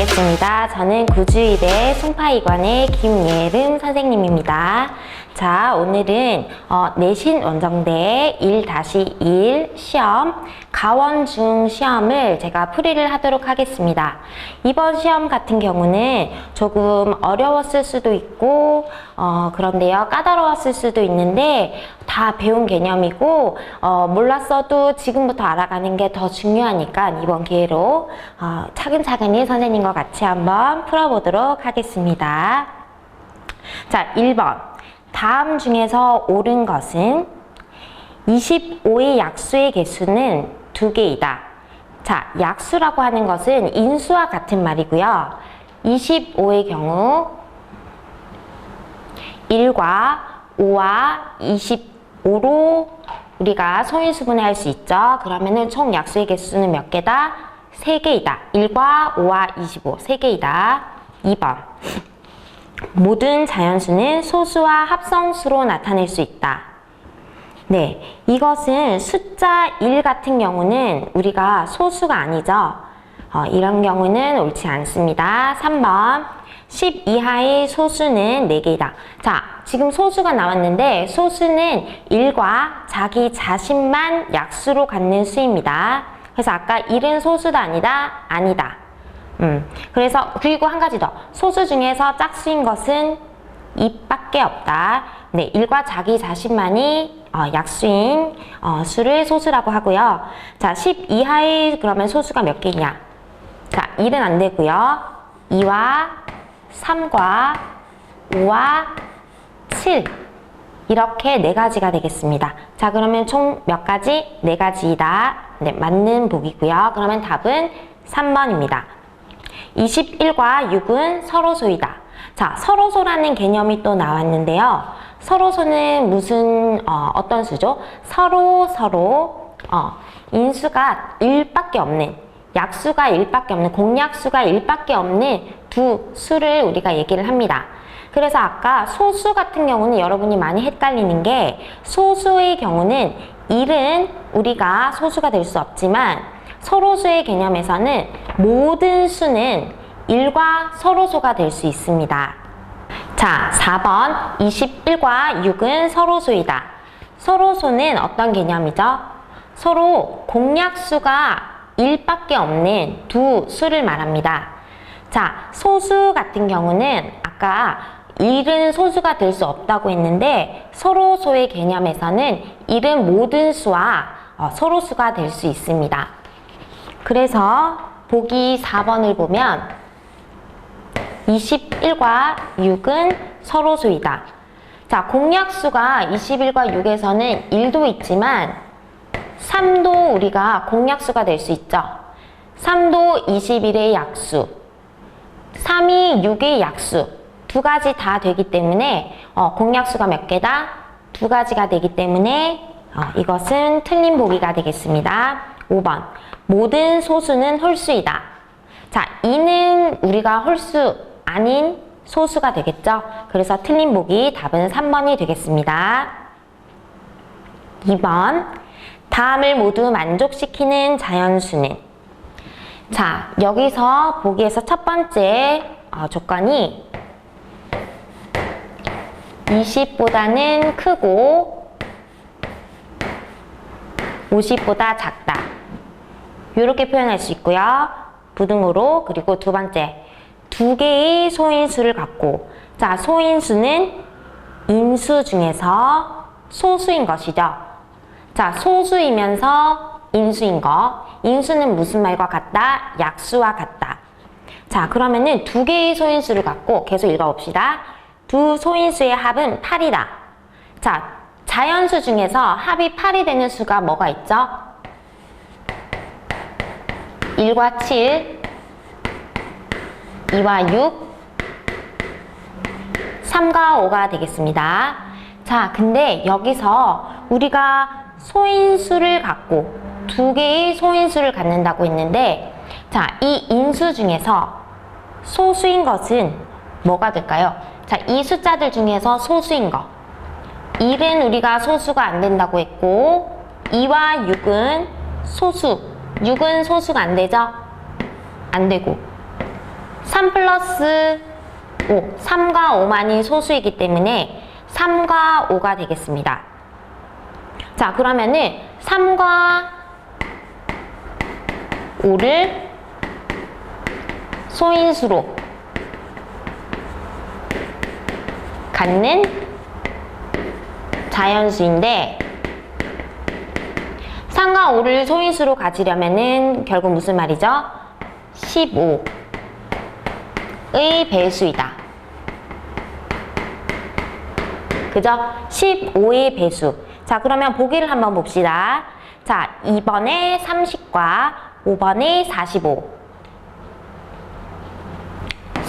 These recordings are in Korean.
뵙겠습니다. 저는 구주일의 송파이관의 김예름 선생님입니다. 자, 오늘은 내신 원정대 1-1 시험 가원중 시험을 제가 풀이를 하도록 하겠습니다. 이번 시험 같은 경우는 조금 어려웠을 수도 있고 그런데요, 까다로웠을 수도 있는데 다 배운 개념이고 몰랐어도 지금부터 알아가는 게 더 중요하니까 이번 기회로 차근차근히 선생님과 같이 한번 풀어보도록 하겠습니다. 자, 1번. 다음 중에서 옳은 것은 25의 약수의 개수는 2개이다. 자, 약수라고 하는 것은 인수와 같은 말이고요. 25의 경우 1과 5와 25로 우리가 소인수분해 할 수 있죠. 그러면은 총 약수의 개수는 몇 개다? 3개이다. 1과 5와 25, 3개이다. 2번. 모든 자연수는 소수와 합성수로 나타낼 수 있다. 네, 이것은 숫자 1 같은 경우는 우리가 소수가 아니죠. 이런 경우는 옳지 않습니다. 3번. 10 이하의 소수는 4개이다. 자, 지금 소수가 나왔는데 소수는 1과 자기 자신만 약수로 갖는 수입니다. 그래서 아까 1은 소수다 아니다? 아니다. 그래서 그리고 한 가지 더. 소수 중에서 짝수인 것은 2밖에 없다. 네, 1과 자기 자신만이 약수인 수를 소수라고 하고요. 자, 10 이하의 그러면 소수가 몇 개냐? 자, 1은 안 되고요. 2와 3과 5와 7 이렇게 4가지가 되겠습니다. 자, 그러면 총 몇 가지? 4가지이다. 네, 맞는 보기고요. 그러면 답은 3번입니다. 21과 6은 서로소이다. 자, 서로소라는 개념이 또 나왔는데요. 서로소는 무슨 어떤 수죠? 서로 인수가 1밖에 없는, 약수가 1밖에 없는, 공약수가 1밖에 없는 두 수를 우리가 얘기를 합니다. 그래서 아까 소수 같은 경우는 여러분이 많이 헷갈리는 게 소수의 경우는 1은 우리가 소수가 될 수 없지만 서로수의 개념에서는 모든 수는 1과 서로소가 될 수 있습니다. 자, 4번 21과 6은 서로소이다. 서로소는 어떤 개념이죠? 서로 공약수가 1밖에 없는 두 수를 말합니다. 자, 소수 같은 경우는 아까 1은 소수가 될 수 없다고 했는데 서로소의 개념에서는 1은 모든 수와 서로수가 될 수 있습니다. 그래서 보기 4번을 보면 21과 6은 서로수이다. 자, 공약수가 21과 6에서는 1도 있지만 3도 우리가 공약수가 될 수 있죠. 3도 21의 약수, 3이 6의 약수, 2가지 다 되기 때문에 공약수가 몇 개다? 2가지가 되기 때문에 이것은 틀린 보기가 되겠습니다. 5번. 모든 소수는 홀수이다. 자, 2는 우리가 홀수 아닌 소수가 되겠죠? 그래서 틀린 보기 답은 3번이 되겠습니다. 2번. 다음을 모두 만족시키는 자연수는? 자, 여기서 보기에서 첫 번째 조건이 20보다는 크고 50보다 작다. 이렇게 표현할 수 있고요. 부등호로. 그리고 두 번째, 2개의 소인수를 갖고, 자, 소인수는 인수 중에서 소수인 것이죠. 자, 소수이면서 인수인 거. 인수는 무슨 말과 같다? 약수와 같다. 자, 그러면은 2개의 소인수를 갖고 계속 읽어봅시다. 두 소인수의 합은 8이다. 자, 자연수 중에서 합이 8이 되는 수가 뭐가 있죠? 1과 7, 2와 6, 3과 5가 되겠습니다. 자, 근데 여기서 우리가 소인수를 갖고 2개의 소인수를 갖는다고 했는데, 자, 이 인수 중에서 소수인 것은 뭐가 될까요? 자, 이 숫자들 중에서 소수인 거. 1은 우리가 소수가 안 된다고 했고, 2와 6은 소수. 6은 소수가 안 되죠? 안 되고. 3 플러스 5, 3과 5만이 소수이기 때문에 3과 5가 되겠습니다. 자, 그러면은 3과 5를 소인수로 갖는 자연수인데 3과 5를 소인수로 가지려면은 결국 무슨 말이죠? 15의 배수이다. 그죠? 15의 배수. 자, 그러면 보기를 한번 봅시다. 자, 2번에 30과 5번에 45.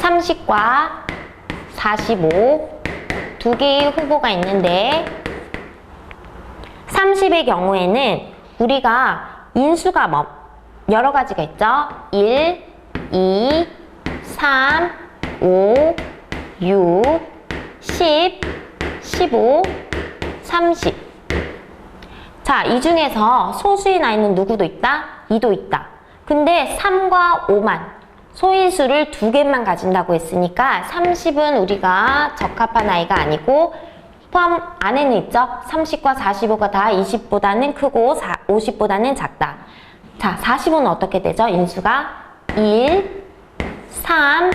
30과 45 두 개의 후보가 있는데 30의 경우에는 우리가 인수가 뭐 여러 가지가 있죠. 1, 2, 3, 5, 6, 10, 15, 30. 자, 이 중에서 소수의 나이는 누구도 있다? 2도 있다. 근데 3과 5만 소인수를 두 개만 가진다고 했으니까 30은 우리가 적합한 아이가 아니고 포함 안에는 있죠? 30과 45가 다 20보다는 크고 50보다는 작다. 자, 45는 어떻게 되죠? 인수가 1, 3,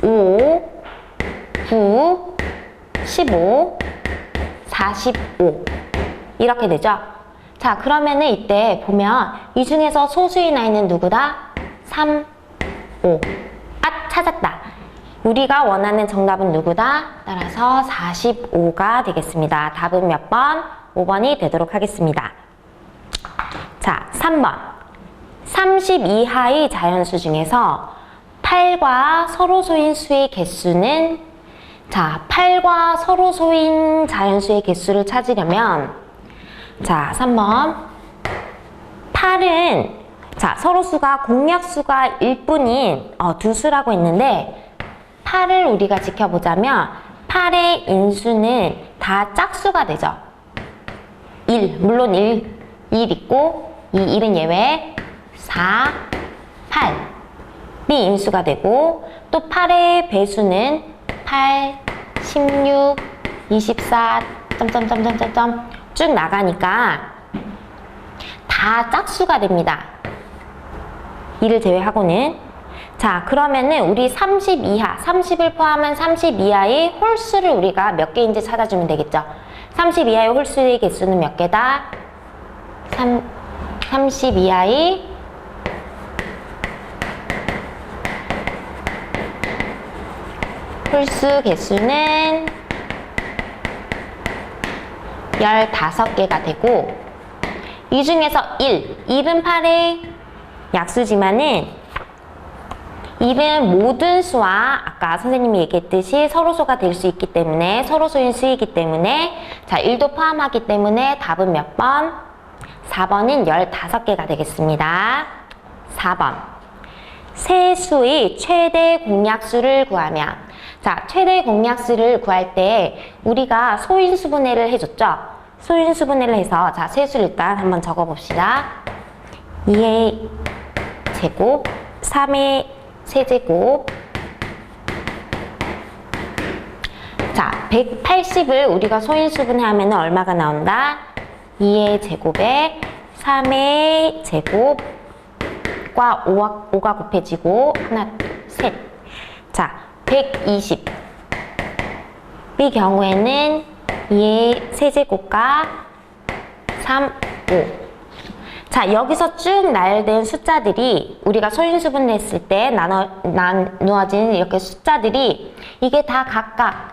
5, 9, 15, 45 이렇게 되죠? 자, 그러면은 이때 보면 이 중에서 소수의 나이는 누구다? 3, 5. 아, 찾았다. 우리가 원하는 정답은 누구다? 따라서 45가 되겠습니다. 답은 몇 번? 5번이 되도록 하겠습니다. 자, 3번. 30 이하의 자연수 중에서 8과 서로소인 수의 개수는 자, 8과 서로소인 자연수의 개수를 찾으려면 자, 3번 8은 자, 서로수가 공약수가 1뿐인 두 수라고 했는데 8을 우리가 지켜보자면 8의 인수는 다 짝수가 되죠. 1, 물론 1 있고 이 1은 예외 4, 8이 인수가 되고 또 8의 배수는 8, 16, 24, 점점점점점 쭉 나가니까 다 짝수가 됩니다. 2를 제외하고는. 자, 그러면은 우리 30 이하, 30을 포함한 30 이하의 홀수를 우리가 몇 개인지 찾아주면 되겠죠. 30 이하의 홀수의 개수는 몇 개다? 30 이하의 홀수 개수는 15개가 되고 이 중에서 1은 8의 약수지만은 1은 모든 수와 아까 선생님이 얘기했듯이 서로소가 될 수 있기 때문에 서로소인 수이기 때문에 자 1도 포함하기 때문에 답은 몇 번? 4번은 15개가 되겠습니다. 4번 세 수의 최대 공약수를 구하면 자 최대 공약수를 구할 때 우리가 소인수분해를 해줬죠. 소인수분해를 해서 자 세수를 일단 한번 적어봅시다. 2의 제곱 3의 세제곱 자 180을 우리가 소인수분해하면 얼마가 나온다? 2의 제곱에 3의 제곱과 5가 곱해지고 하나 셋 자 120 이 경우에는 2의 세제곱과 3, 5 자, 여기서 쭉 나열된 숫자들이 우리가 소인수분해 했을 때 나누어진 이렇게 숫자들이 이게 다 각각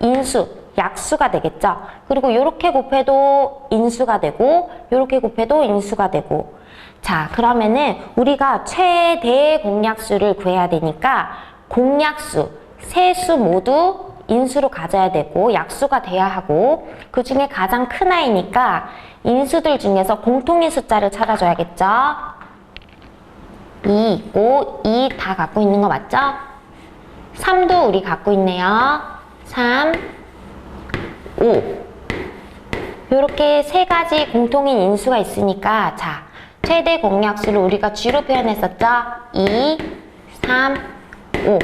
인수, 약수가 되겠죠. 그리고 이렇게 곱해도 인수가 되고 이렇게 곱해도 인수가 되고 자, 그러면은 우리가 최대 공약수를 구해야 되니까 공약수, 세 수 모두 인수로 가져야 되고 약수가 돼야 하고 그 중에 가장 큰 아이니까 인수들 중에서 공통인 숫자를 찾아줘야겠죠. 2 있고 2 다 갖고 있는 거 맞죠? 3도 우리 갖고 있네요. 3, 5 이렇게 세 가지 공통인 인수가 있으니까 자 최대 공약수를 우리가 G로 표현했었죠. 2, 3, 5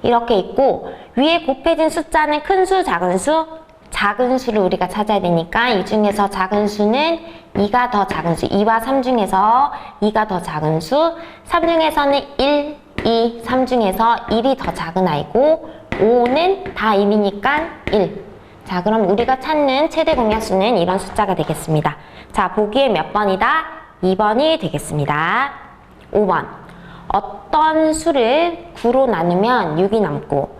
이렇게 있고 위에 곱해진 숫자는 큰 수, 작은 수? 작은 수를 우리가 찾아야 되니까 이 중에서 작은 수는 2가 더 작은 수, 2와 3 중에서 2가 더 작은 수, 3 중에서는 1, 2, 3 중에서 1이 더 작은 아이고 5는 다 1이니까 1. 자, 그럼 우리가 찾는 최대 공약수는 이런 숫자가 되겠습니다. 자, 보기에 몇 번이다? 2번이 되겠습니다. 5번. 어떤 수를 9로 나누면 6이 남고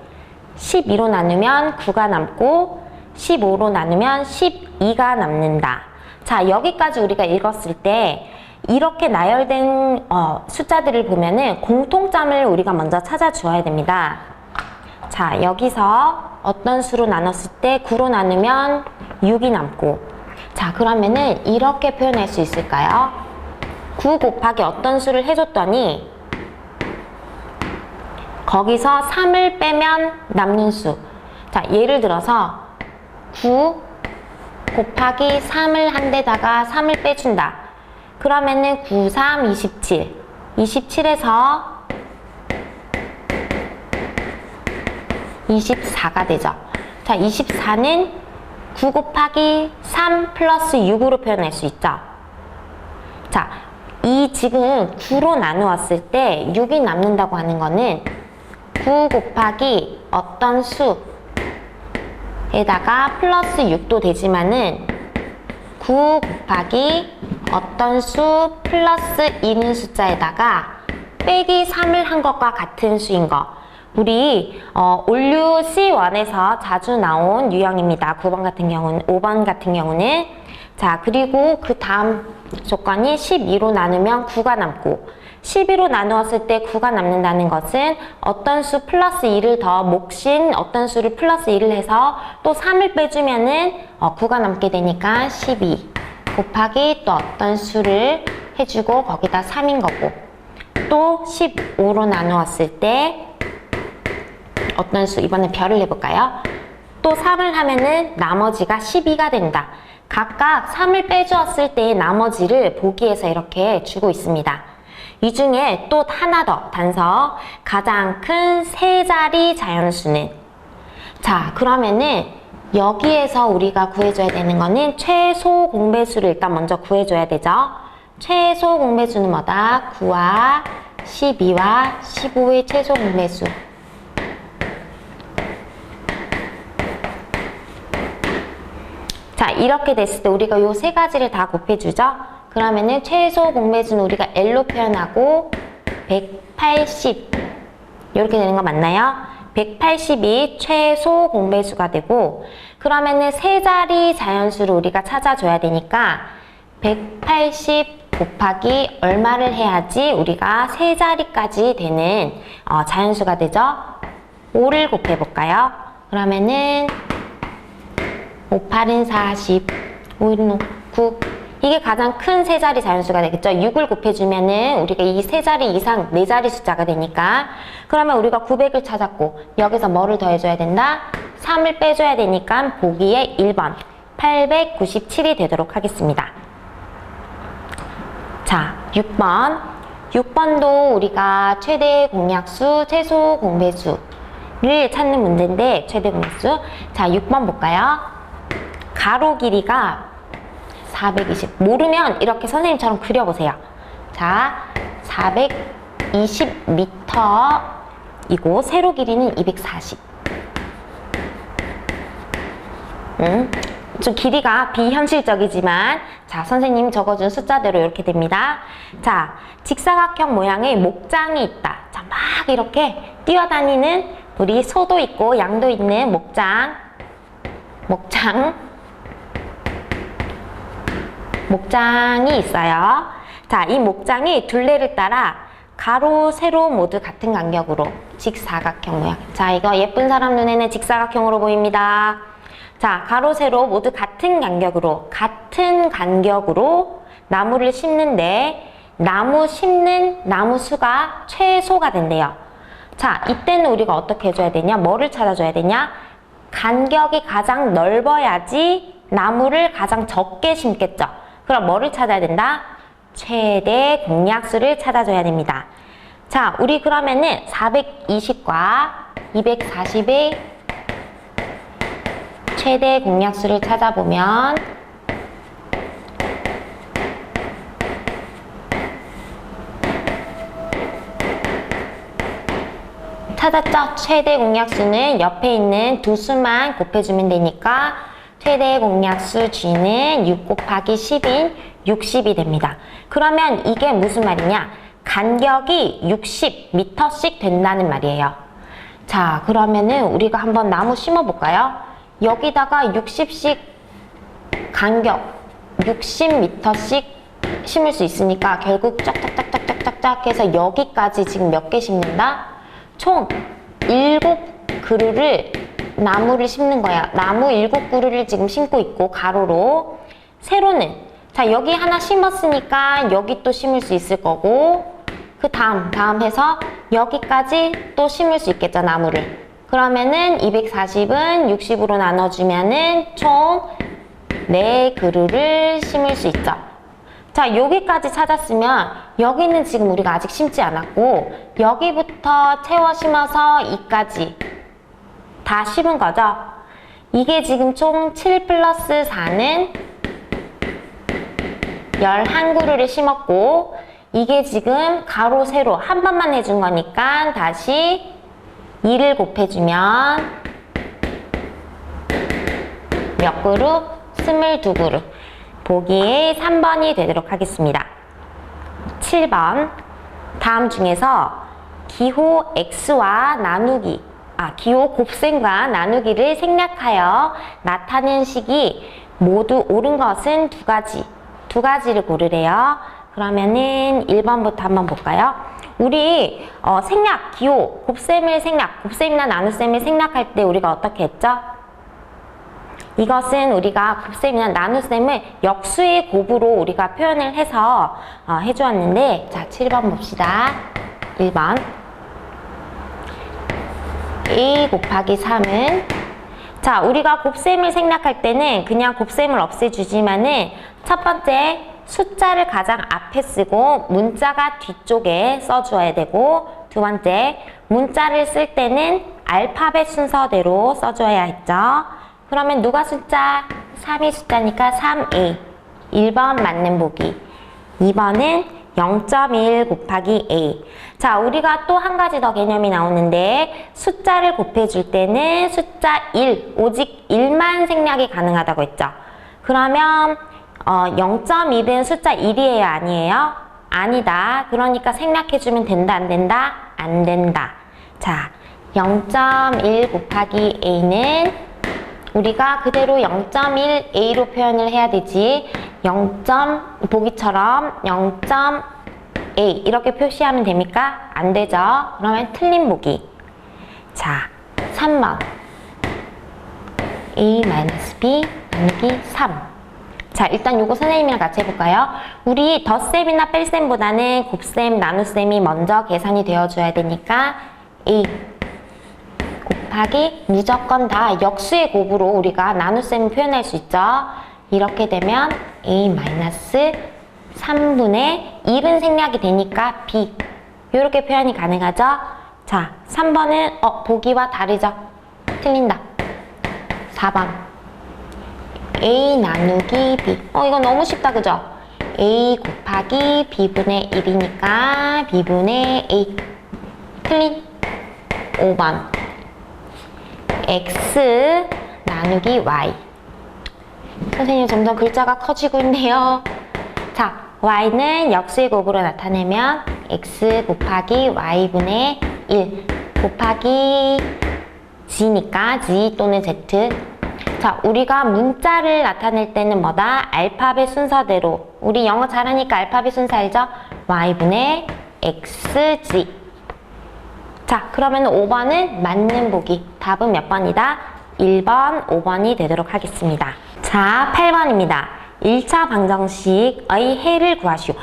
12로 나누면 9가 남고 15로 나누면 12가 남는다. 자, 여기까지 우리가 읽었을 때 이렇게 나열된 숫자들을 보면은 공통점을 우리가 먼저 찾아주어야 됩니다. 자, 여기서 어떤 수로 나눴을 때 9로 나누면 6이 남고 자, 그러면은 이렇게 표현할 수 있을까요? 9 곱하기 어떤 수를 해줬더니 거기서 3을 빼면 남는 수. 자, 예를 들어서 9 곱하기 3을 한 데다가 3을 빼준다. 그러면은 9, 3, 27. 27에서 24가 되죠. 자, 24는 9 곱하기 3 플러스 6으로 표현할 수 있죠. 자, 이 지금 9로 나누었을 때 6이 남는다고 하는 거는 9 곱하기 어떤 수에다가 플러스 6도 되지만은 9 곱하기 어떤 수 플러스 1인 숫자에다가 빼기 3을 한 것과 같은 수인 거. 우리 올류 C1에서 자주 나온 유형입니다. 9번 같은 경우는, 5번 같은 경우는. 자, 그리고 그 다음 조건이 12로 나누면 9가 남고 12로 나누었을 때 9가 남는다는 것은 어떤 수 플러스 1을 더 몫인 어떤 수를 플러스 1을 해서 또 3을 빼주면은 9가 남게 되니까 12 곱하기 또 어떤 수를 해주고 거기다 3인 거고 또 15로 나누었을 때 어떤 수, 이번에 별을 해볼까요? 또 3을 하면은 나머지가 12가 된다. 각각 3을 빼주었을 때의 나머지를 보기에서 이렇게 주고 있습니다. 이 중에 또 하나 더 단서, 가장 큰 세 자리 자연수는 자, 그러면은 여기에서 우리가 구해줘야 되는 거는 최소 공배수를 일단 먼저 구해줘야 되죠. 최소 공배수는 뭐다? 9와 12와 15의 최소 공배수. 자, 이렇게 됐을 때 우리가 요 세 가지를 다 곱해주죠? 그러면은 최소 공배수는 우리가 L로 표현하고 180 이렇게 되는 거 맞나요? 180이 최소 공배수가 되고 그러면은 세 자리 자연수를 우리가 찾아줘야 되니까 180 곱하기 얼마를 해야지 우리가 세 자리까지 되는 자연수가 되죠? 5를 곱해볼까요? 그러면은 5, 8은 40, 5, 1은 9 이게 가장 큰 세 자리 자연수가 되겠죠. 6을 곱해주면은 우리가 이 세 자리 이상 네 자리 숫자가 되니까 그러면 우리가 900을 찾았고 여기서 뭐를 더해줘야 된다? 3을 빼줘야 되니까 보기에 1번 897이 되도록 하겠습니다. 자, 6번 6번도 우리가 최대 공약수, 최소 공배수를 찾는 문제인데 최대 공약수 자, 6번 볼까요? 가로 길이가 420 모르면 이렇게 선생님처럼 그려보세요. 자, 420m이고 세로 길이는 240 좀 길이가 비현실적이지만 자, 선생님이 적어준 숫자대로 이렇게 됩니다. 자, 직사각형 모양의 목장이 있다. 자, 막 이렇게 뛰어다니는 우리 소도 있고 양도 있는 목장이 있어요. 자, 이 목장이 둘레를 따라 가로, 세로 모두 같은 간격으로 직사각형 모양. 자, 이거 예쁜 사람 눈에는 직사각형으로 보입니다. 자, 가로, 세로 모두 같은 간격으로 나무를 심는데 나무 심는 나무 수가 최소가 된대요. 자, 이때는 우리가 어떻게 해줘야 되냐? 뭐를 찾아줘야 되냐? 간격이 가장 넓어야지 나무를 가장 적게 심겠죠. 그럼 뭐를 찾아야 된다? 최대 공약수를 찾아줘야 됩니다. 자, 우리 그러면은 420과 240의 최대 공약수를 찾아보면 찾았죠? 최대 공약수는 옆에 있는 두 수만 곱해주면 되니까 최대 공약수 G는 6 곱하기 10인 60이 됩니다. 그러면 이게 무슨 말이냐? 간격이 60m씩 된다는 말이에요. 자, 그러면은 우리가 한번 나무 심어볼까요? 여기다가 60씩 간격 60m씩 심을 수 있으니까 결국 짝짝짝짝짝짝 해서 여기까지 지금 몇 개 심는다? 총 7그루를 나무를 심는 거야. 나무 7그루를 지금 심고 있고 가로로. 세로는 자, 여기 하나 심었으니까 여기 또 심을 수 있을 거고 그 다음 해서 여기까지 또 심을 수 있겠죠, 나무를. 그러면은 240은 60으로 나눠주면은 총 4그루를 심을 수 있죠. 자, 여기까지 찾았으면 여기는 지금 우리가 아직 심지 않았고 여기부터 채워 심어서 이까지 다 심은 거죠. 이게 지금 총 7 플러스 4는 11그루를 심었고 이게 지금 가로 세로 한 번만 해준 거니까 다시 2를 곱해주면 몇 그루? 22그루. 보기에 3번이 되도록 하겠습니다. 7번. 다음 중에서 기호 X와 나누기, 기호 곱셈과 나누기를 생략하여 나타낸 식이 모두 옳은 것은 두 가지를 고르래요. 그러면은 1번부터 한번 볼까요? 우리 생략, 기호, 곱셈이나 나눗셈을 생략할 때 우리가 어떻게 했죠? 이것은 우리가 곱셈이나 나눗셈을 역수의 곱으로 우리가 표현을 해서 해주었는데, 자, 7번 봅시다. 1번. a 곱하기 3은, 자, 우리가 곱셈을 생략할 때는 그냥 곱셈을 없애주지만은 첫 번째 숫자를 가장 앞에 쓰고 문자가 뒤쪽에 써주어야 되고, 두 번째 문자를 쓸 때는 알파벳 순서대로 써줘야 했죠. 그러면 누가 숫자? 3이 숫자니까 3a. 1번 맞는 보기. 2번은 0.1 곱하기 a. 자, 우리가 또 한 가지 더 개념이 나오는데 숫자를 곱해줄 때는 숫자 1, 오직 1만 생략이 가능하다고 했죠. 그러면 0.1은 숫자 1이에요? 아니에요? 아니다. 그러니까 생략해주면 된다? 안 된다? 안 된다. 자, 0.1 곱하기 a는 우리가 그대로 0.1a로 표현을 해야 되지, 보기처럼 0.a 이렇게 표시하면 됩니까? 안 되죠? 그러면 틀린 보기. 자, 3번 a-b 나누기 3. 자, 일단 요거 선생님이랑 같이 해볼까요? 우리 덧셈이나 뺄셈보다는 곱셈, 나눗셈이 먼저 계산이 되어줘야 되니까 a 곱하기 무조건 다 역수의 곱으로 우리가 나눗셈을 표현할 수 있죠. 이렇게 되면 a-3분의 1은 생략이 되니까 b, 이렇게 표현이 가능하죠. 자, 3번은 보기와 다르죠. 틀린다. 4번 a 나누기 b. 이거 너무 쉽다, 그죠? a 곱하기 b분의 1이니까 b분의 a. 틀린. 5번 x 나누기 y. 선생님 점점 글자가 커지고 있네요. 자, y는 역수의 곱으로 나타내면 x 곱하기 y분의 1 곱하기 g니까 g 또는 z. 자, 우리가 문자를 나타낼 때는 뭐다? 알파벳 순서대로. 우리 영어 잘하니까 알파벳 순서 알죠? y분의 xg. 자, 그러면 5번은 맞는 보기. 답은 몇 번이다? 1번, 5번이 되도록 하겠습니다. 자, 8번입니다. 1차 방정식의 해를 구하시오.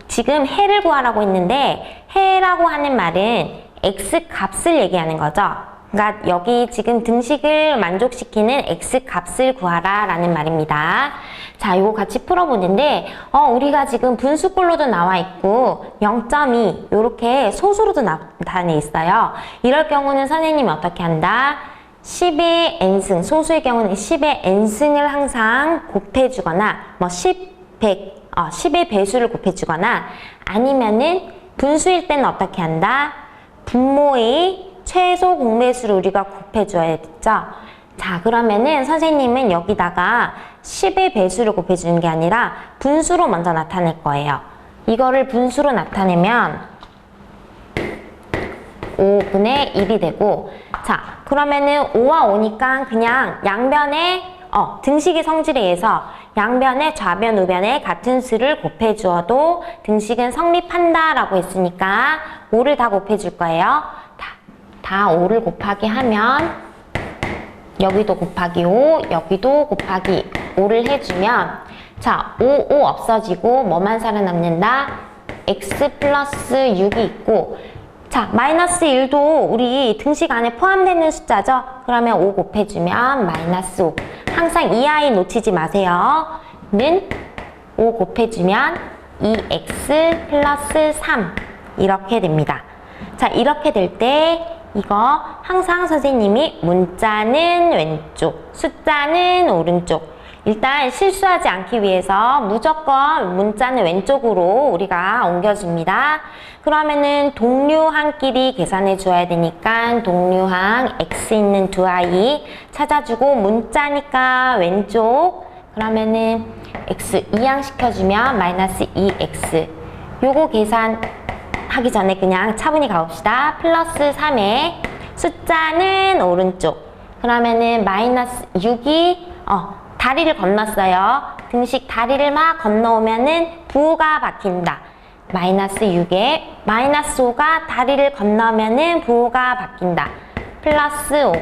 지금 해를 구하라고 했는데 해라고 하는 말은 x 값을 얘기하는 거죠. 그러니까 여기 지금 등식을 만족시키는 x 값을 구하라 라는 말입니다. 자, 이거 같이 풀어보는데 우리가 지금 분수꼴로도 나와 있고 0.2 이렇게 소수로도 나타내 있어요. 이럴 경우는 선생님이 어떻게 한다? 10의 n승, 소수의 경우는 10의 n승을 항상 곱해주거나 뭐 10, 100, 10의 배수를 곱해주거나 아니면은 분수일 때는 어떻게 한다? 분모의 최소 공배수를 우리가 곱해줘야겠죠? 자, 그러면은 선생님은 여기다가 10의 배수를 곱해주는 게 아니라 분수로 먼저 나타낼 거예요. 이거를 분수로 나타내면 5분의 1이 되고, 자, 그러면은 5와 5니까 그냥 양변에 등식의 성질에 의해서 양변에 좌변, 우변에 같은 수를 곱해주어도 등식은 성립한다 라고 했으니까 5를 다 곱해줄 거예요. 다 5를 곱하기 하면 여기도 곱하기 5, 여기도 곱하기 5를 해주면 자, 5, 5 없어지고 뭐만 살아남는다? x 플러스 6이 있고 자, 마이너스 1도 우리 등식 안에 포함되는 숫자죠? 그러면 5 곱해주면 마이너스 5. 항상 이 아이 놓치지 마세요. 는 5 곱해주면 2x 플러스 3 이렇게 됩니다. 자, 이렇게 될 때 이거 항상 선생님이 문자는 왼쪽, 숫자는 오른쪽. 일단 실수하지 않기 위해서 무조건 문자는 왼쪽으로 우리가 옮겨줍니다. 그러면은 동류항끼리 계산해 줘야 되니까 동류항 x 있는 두 아이 찾아주고 문자니까 왼쪽 그러면은 x 이항 시켜주면 마이너스 2x 요거 계산하기 전에 그냥 차분히 가봅시다. 플러스 3에 숫자는 오른쪽 그러면은 마이너스 6이 다리를 건넜어요. 등식 다리를 막 건너오면은 부호가 바뀐다. 마이너스 6에 마이너스 5가 다리를 건너면은 부호가 바뀐다. 플러스 5.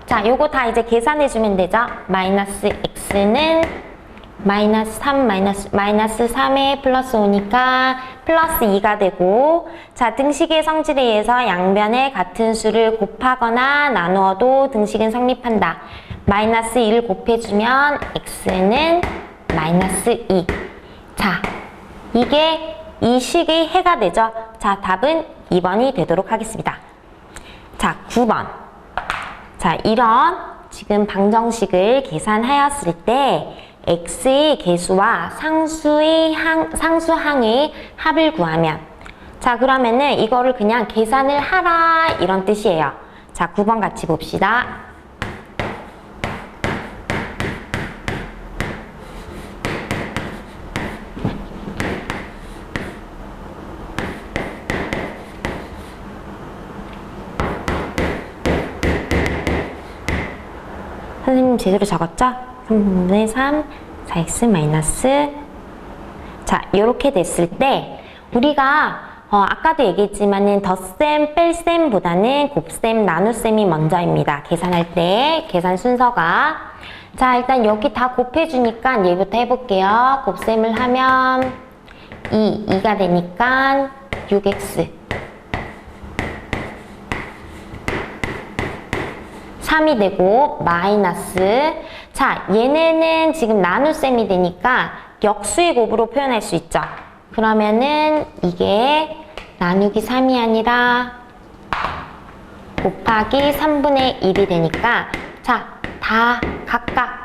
자, 요거 다 이제 계산해주면 되죠. 마이너스 x는 마이너스 3, 마이너스 3에 플러스 5니까 플러스 2가 되고 자, 등식의 성질에 의해서 양변에 같은 수를 곱하거나 나누어도 등식은 성립한다. 마이너스 1 곱해주면 x는 마이너스 2. 자, 이게 이 식의 해가 되죠. 자, 답은 2번이 되도록 하겠습니다. 자, 9번. 자, 이런 지금 방정식을 계산하였을 때 x의 개수와 상수항의 합을 구하면 자, 그러면은 이거를 그냥 계산을 하라 이런 뜻이에요. 자, 9번 같이 봅시다. 선생님 제대로 적었죠? 3분의 3, 4x 마이너스 자, 이렇게 됐을 때 우리가 아까도 얘기했지만은 덧셈, 뺄셈보다는 곱셈, 나눗셈이 먼저입니다. 계산할 때 계산 순서가 자, 일단 여기 다 곱해주니까 얘부터 해볼게요. 곱셈을 하면 2가 되니까 6x 3이 되고 마이너스 자, 얘네는 지금 나눗셈이 되니까 역수의 곱으로 표현할 수 있죠. 그러면은 이게 나누기 3이 아니라 곱하기 3분의 1이 되니까 자, 다 각각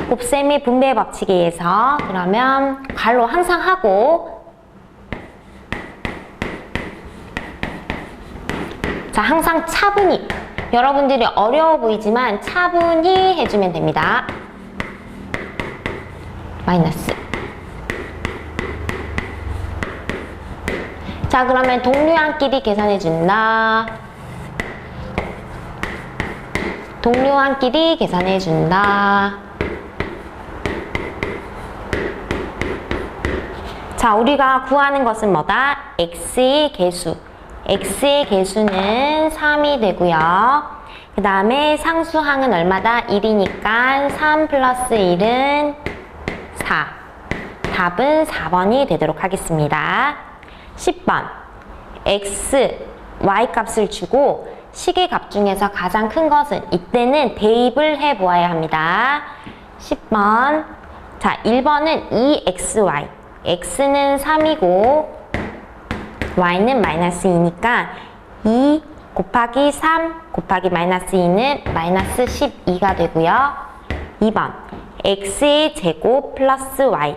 곱셈의 분배 법칙에 의해서 그러면 괄호 항상 하고 자, 항상 차분히 여러분들이 어려워 보이지만 차분히 해주면 됩니다. 마이너스 자, 그러면 동류항끼리 계산해준다. 동류항끼리 계산해준다. 자, 우리가 구하는 것은 뭐다? x의 개수. x의 개수는 3이 되고요. 그 다음에 상수항은 얼마다? 1이니까 3 플러스 1은 4. 답은 4번이 되도록 하겠습니다. 10번 x, y 값을 주고 식의 값 중에서 가장 큰 것은 이때는 대입을 해보아야 합니다. 10번 자, 1번은 2xy. x는 3이고 y는 마이너스 2니까 2 곱하기 3 곱하기 마이너스 2는 마이너스 12가 되고요. 2번 x의 제곱 플러스 y.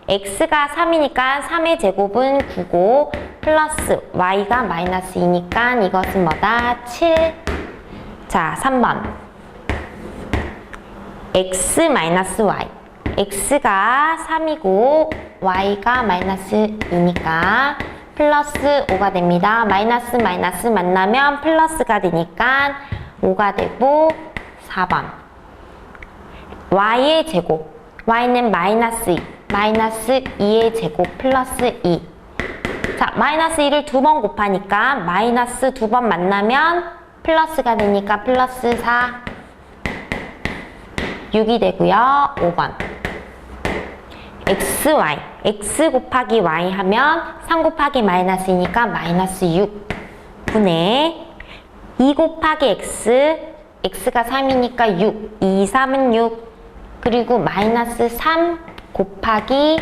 x가 3이니까 3의 제곱은 9고 플러스 y가 마이너스 2니까 이것은 뭐다? 7. 자, 3번 x 마이너스 y. x가 3이고 y가 마이너스 2니까 플러스 5가 됩니다. 마이너스 마이너스 만나면 플러스가 되니까 5가 되고 4번 y의 제곱. y는 마이너스 2. 마이너스 2의 제곱 플러스 2. 자, 마이너스 2를 2번 곱하니까 마이너스 2번 만나면 플러스가 되니까 플러스 4. 6이 되고요. 5번 xy. x 곱하기 y 하면 3 곱하기 마이너스 2니까 마이너스 6 분의 2 곱하기 x. x가 3이니까 6. 2, 3은 6. 그리고 마이너스 3 곱하기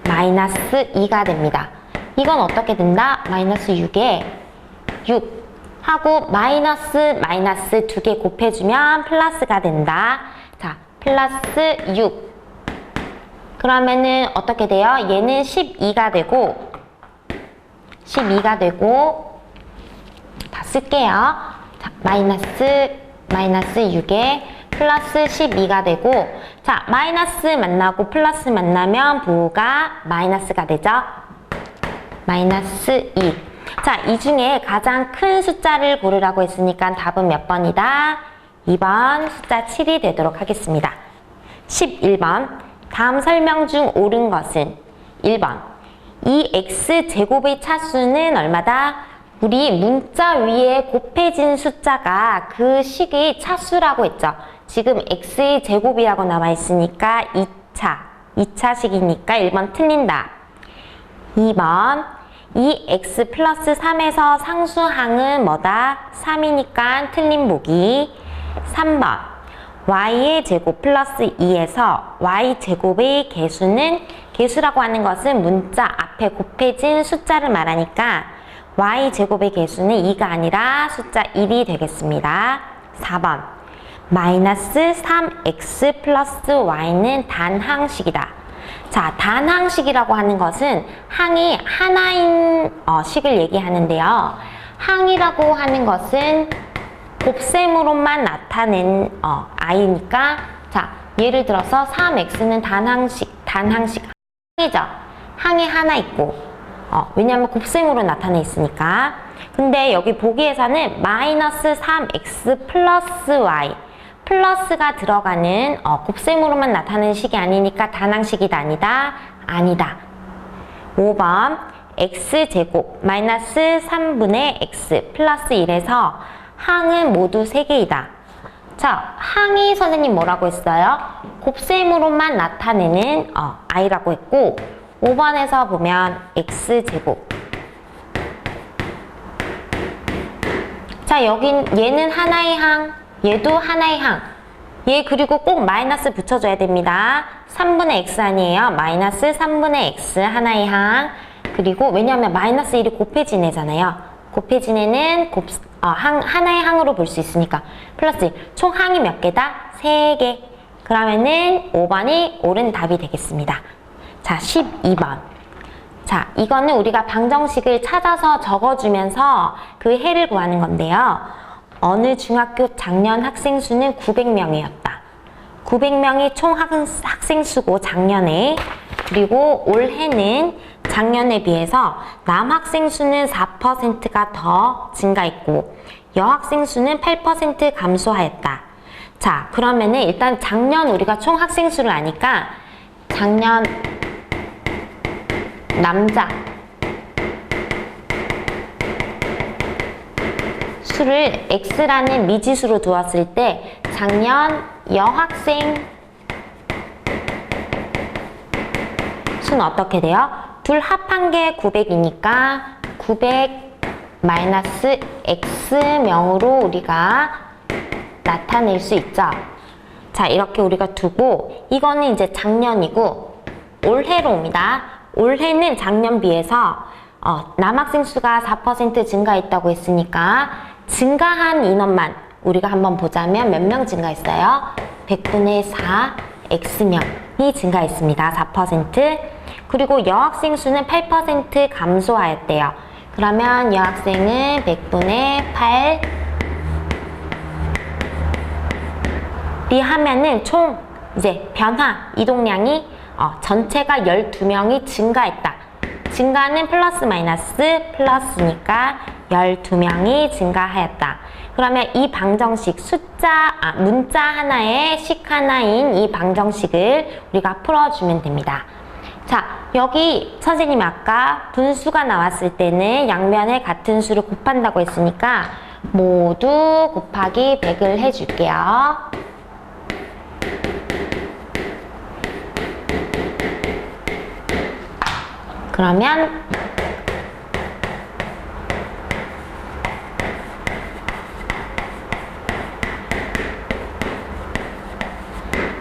마이너스 2가 됩니다. 이건 어떻게 된다? 마이너스 6에 6 하고 마이너스 마이너스 2개 곱해주면 플러스가 된다. 자, 플러스 6. 그러면은 어떻게 돼요? 얘는 12가 되고 12가 되고 다 쓸게요. 자, 마이너스 6에 플러스 12가 되고 자, 마이너스 만나고 플러스 만나면 부호가 마이너스가 되죠. 마이너스 2. 자, 이 중에 가장 큰 숫자를 고르라고 했으니까 답은 몇 번이다? 2번 숫자 7이 되도록 하겠습니다. 11번 다음 설명 중 옳은 것은 1번 이 x제곱의 차수는 얼마다? 우리 문자 위에 곱해진 숫자가 그 식의 차수라고 했죠. 지금 x의 제곱이라고 나와 있으니까 2차식이니까 1번 틀린다. 2번 이 x 플러스 3에서 상수항은 뭐다? 3이니까 틀린 보기. 3번 y의 제곱 플러스 2에서 y제곱의 개수는, 개수라고 하는 것은 문자 앞에 곱해진 숫자를 말하니까 y제곱의 개수는 2가 아니라 숫자 1이 되겠습니다. 4번 마이너스 3x 플러스 y는 단항식이다. 자, 단항식이라고 하는 것은 항이 하나인 식을 얘기하는데요. 항이라고 하는 것은 곱셈으로만 나타낸 i니까 자, 예를 들어서 3x는 단항이죠. 항이 하나 있고 왜냐하면 곱셈으로 나타내 있으니까. 근데 여기 보기에서는 마이너스 3x 플러스 y 플러스가 들어가는 곱셈으로만 나타내는 식이 아니니까 단항식이다 아니다? 아니다. 5번 x제곱 마이너스 3분의 x 플러스 1에서 항은 모두 3개이다. 자, 항이 선생님 뭐라고 했어요? 곱셈으로만 나타내는 i라고 했고 5번에서 보면 x제곱. 자, 여긴 얘는 하나의 항, 얘도 하나의 항. 얘 그리고 꼭 마이너스 붙여줘야 됩니다. 3분의 x 아니에요. 마이너스 3분의 x 하나의 항. 그리고 왜냐하면 마이너스 1이 곱해진 애잖아요. 곱해진 애는 하나의 항으로 볼 수 있으니까 플러스 1. 총 항이 몇 개다? 3개. 그러면은 5번이 옳은 답이 되겠습니다. 자, 12번. 자, 이거는 우리가 방정식을 찾아서 적어주면서 그 해를 구하는 건데요. 어느 중학교 작년 학생 수는 900명이었다. 900명이 총 학생 수고 작년에. 그리고 올해는 작년에 비해서 남학생 수는 4%가 더 증가했고 여학생 수는 8% 감소하였다. 자, 그러면은 일단 작년 우리가 총 학생 수를 아니까 작년 남자 수를 x라는 미지수로 두었을 때 작년 여학생 수는 어떻게 돼요? 둘 합한 게 900이니까 900 마이너스 x명으로 우리가 나타낼 수 있죠. 자, 이렇게 우리가 두고 이거는 이제 작년이고 올해로 옵니다. 올해는 작년 비해서 남학생 수가 4% 증가했다고 했으니까 증가한 인원만 우리가 한번 보자면 몇 명 증가했어요? 100분의 4 X명이 증가했습니다. 4%. 그리고 여학생 수는 8% 감소하였대요. 그러면 여학생은 100분의 8 이 하면은 총 이제 변화, 이동량이 전체가 12명이 증가했다. 증가는 플러스 마이너스 플러스니까 12명이 증가하였다. 그러면 이 방정식 문자 하나에 식 하나인 이 방정식을 우리가 풀어주면 됩니다. 자, 여기 선생님이 아까 분수가 나왔을 때는 양변에 같은 수를 곱한다고 했으니까 모두 곱하기 100을 해줄게요. 그러면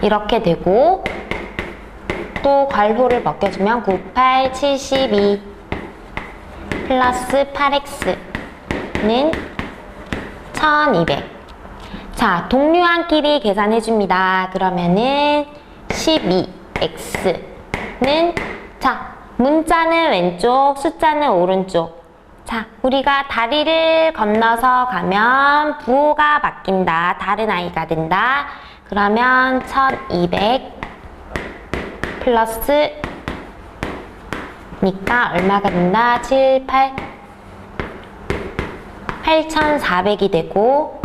이렇게 되고 또 괄호를 벗겨주면 98, 72 플러스 8x는 1200. 자, 동류한끼리 계산해줍니다. 그러면은 12x는 자, 문자는 왼쪽, 숫자는 오른쪽. 자, 우리가 다리를 건너서 가면 부호가 바뀐다. 다른 아이가 된다. 그러면 1200 플러스 니까 얼마가 된다? 7, 8 8400이 되고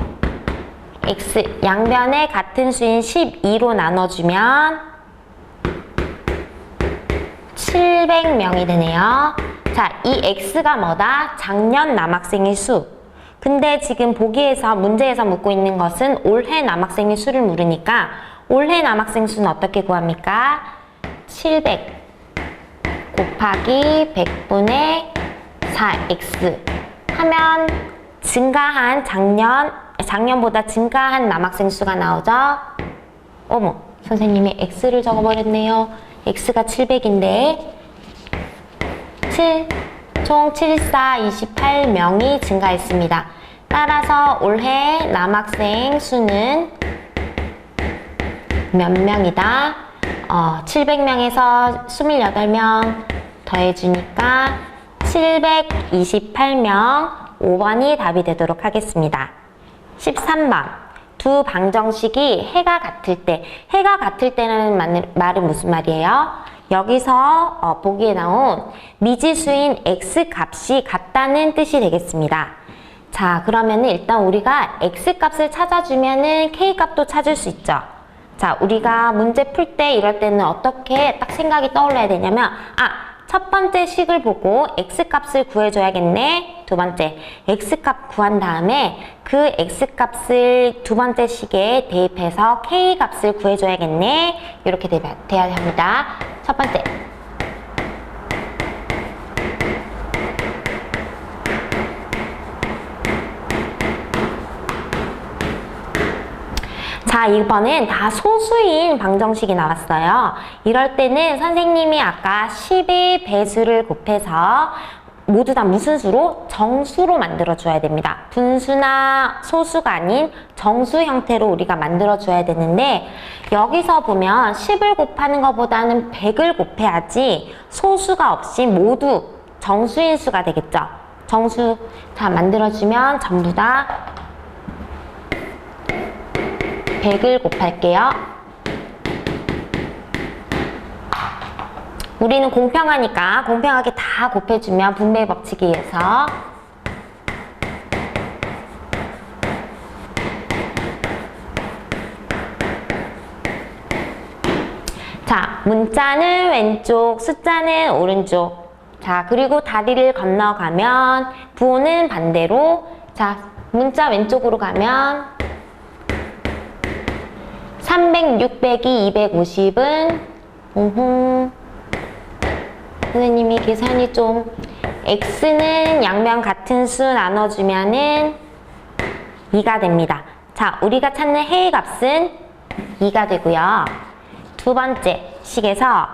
x 양변에 같은 수인 12로 나눠주면 700명이 되네요. 자, 이 x가 뭐다? 작년 남학생의 수. 근데 지금 보기에서 문제에서 묻고 있는 것은 올해 남학생의 수를 물으니까 올해 남학생 수는 어떻게 구합니까? 700 곱하기 100분의 4x 하면 증가한 작년보다 증가한 남학생 수가 나오죠? 어머, 선생님이 x를 적어버렸네요. x가 700인데 총 74, 28명이 증가했습니다. 따라서 올해 남학생 수는 몇 명이다? 700명에서 28명 더해주니까 728명. 5번이 답이 되도록 하겠습니다. 13번. 두 방정식이 해가 같을 때, 해가 같을 때라는 말은 무슨 말이에요? 여기서 보기에 나온 미지수인 x 값이 같다는 뜻이 되겠습니다. 자, 그러면 일단 우리가 x 값을 찾아주면은 k 값도 찾을 수 있죠. 자, 우리가 문제 풀 때 이럴 때는 어떻게 딱 생각이 떠올라야 되냐면 첫 번째 식을 보고 x값을 구해줘야겠네. 두 번째, x값 구한 다음에 그 x값을 두 번째 식에 대입해서 k값을 구해줘야겠네. 이렇게 돼야 합니다. 첫 번째. 자, 이번엔 다 소수인 방정식이 나왔어요. 이럴 때는 선생님이 아까 10의 배수를 곱해서 모두 다 무슨 수로? 정수로 만들어줘야 됩니다. 분수나 소수가 아닌 정수 형태로 우리가 만들어줘야 되는데 여기서 보면 10을 곱하는 것보다는 100을 곱해야지 소수가 없이 모두 정수인 수가 되겠죠. 정수 다 만들어주면 전부 다 100을 곱할게요. 우리는 공평하니까 공평하게 다 곱해주면 분배 법칙에 의해서 자, 문자는 왼쪽, 숫자는 오른쪽. 자, 그리고 다리를 건너가면 부호는 반대로. 자, 문자 왼쪽으로 가면 300, 600이 250은 선생님이 계산이 좀 x는 양변 같은 수 나눠주면은 2가 됩니다. 자, 우리가 찾는 해의 값은 2가 되고요. 두 번째 식에서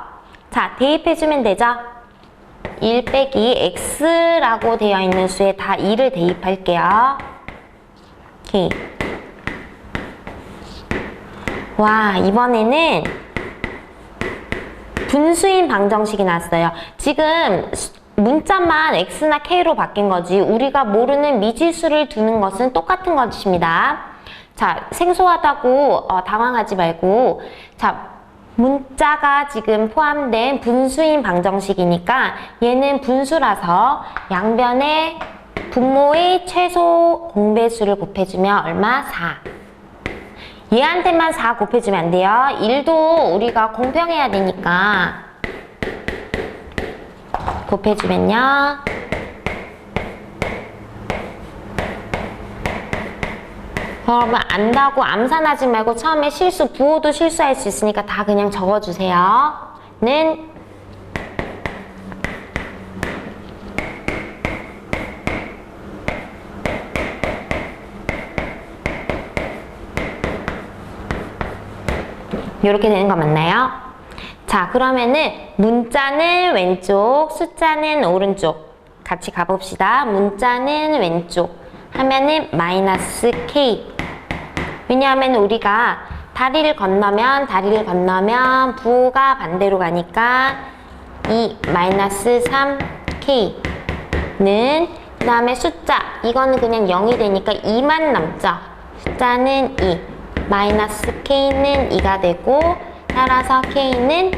자, 대입해주면 되죠? 1 빼기 x라고 되어 있는 수에 다 2를 대입할게요. 오케이. 와, 이번에는 분수인 방정식이 나왔어요. 지금 문자만 x나 k로 바뀐 거지 우리가 모르는 미지수를 두는 것은 똑같은 것입니다. 자, 생소하다고 당황하지 말고, 자, 문자가 지금 포함된 분수인 방정식이니까 얘는 분수라서 양변에 분모의 최소 공배수를 곱해주면 얼마? 4. 얘한테만 4 곱해주면 안 돼요. 1도 우리가 공평해야 되니까 곱해주면요. 여러분 안다고 암산하지 말고 처음에 실수, 부호도 실수할 수 있으니까 다 그냥 적어주세요. 는 이렇게 되는 거 맞나요? 자, 그러면은 문자는 왼쪽, 숫자는 오른쪽 같이 가봅시다. 문자는 왼쪽 하면은 마이너스 k. 왜냐하면 우리가 다리를 건너면 부호가 반대로 가니까 이 마이너스 3k는 그 다음에 숫자 이거는 그냥 0이 되니까 2만 남죠. 숫자는 2 마이너스 k는 2가 되고 따라서 k는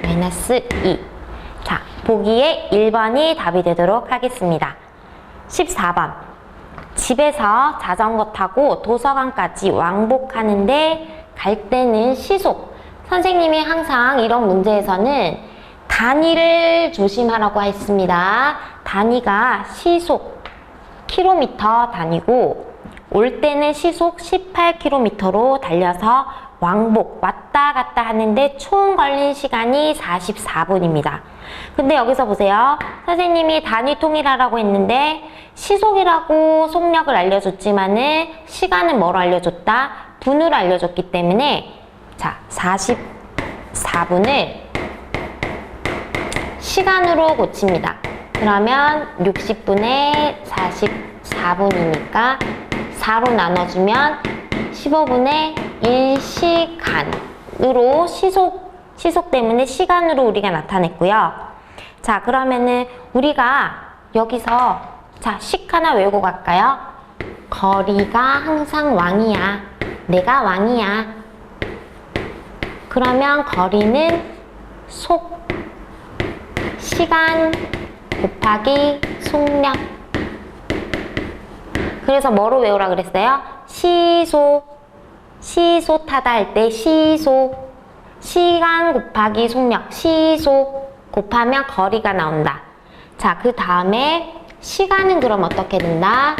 마이너스 2. 자, 보기에 1번이 답이 되도록 하겠습니다. 14번 집에서 자전거 타고 도서관까지 왕복하는데 갈 때는 시속. 선생님이 항상 이런 문제에서는 단위를 조심하라고 했습니다. 단위가 시속 킬로미터 단위고 올 때는 시속 18km로 달려서 왕복 왔다 갔다 하는데 총 걸린 시간이 44분입니다. 근데 여기서 보세요. 선생님이 단위 통일하라고 했는데 시속이라고 속력을 알려줬지만은 시간은 뭐로 알려줬다? 분으로 알려줬기 때문에 자, 44분을 시간으로 고칩니다. 그러면 60분에 44분이니까 4로 나눠주면 15분의 1시간으로 시속 때문에 시간으로 우리가 나타냈고요. 자, 그러면은 우리가 여기서 자, 식 하나 외우고 갈까요? 거리가 항상 왕이야. 내가 왕이야. 그러면 거리는 속 시간 곱하기 속력. 그래서 뭐로 외우라 그랬어요? 시소 타다 할 때 시소 시간 곱하기 속력 시소 곱하면 거리가 나온다. 자, 그 다음에 시간은 그럼 어떻게 된다?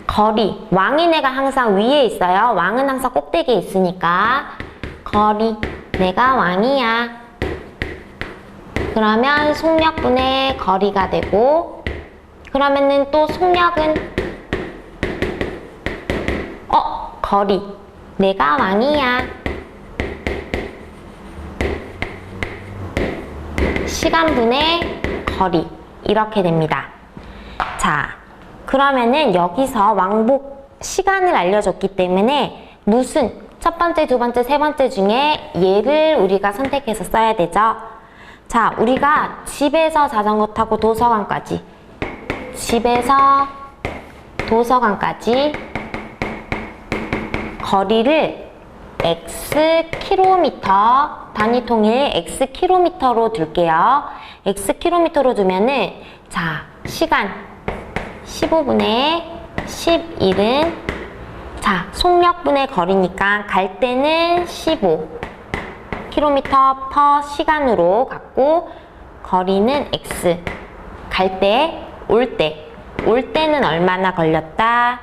거리 왕이 내가 항상 위에 있어요. 왕은 항상 꼭대기에 있으니까 거리 내가 왕이야. 그러면 속력분의 거리가 되고 그러면은 또 속력은 거리 내가 왕이야. 시간분의 거리 이렇게 됩니다. 자, 그러면은 여기서 왕복 시간을 알려줬기 때문에 무슨 첫 번째, 두 번째, 세 번째 중에 얘를 우리가 선택해서 써야 되죠. 자, 우리가 집에서 자전거 타고 도서관까지 집에서 도서관까지 거리를 x 킬로미터 단위 통일 x 킬로미터로 둘게요. x 킬로미터로 두면은 자, 시간 15분의 11은 자, 속력분의 거리니까 갈 때는 15 킬로미터 퍼 시간으로 갖고 거리는 x 갈 때, 올 때는 얼마나 걸렸다?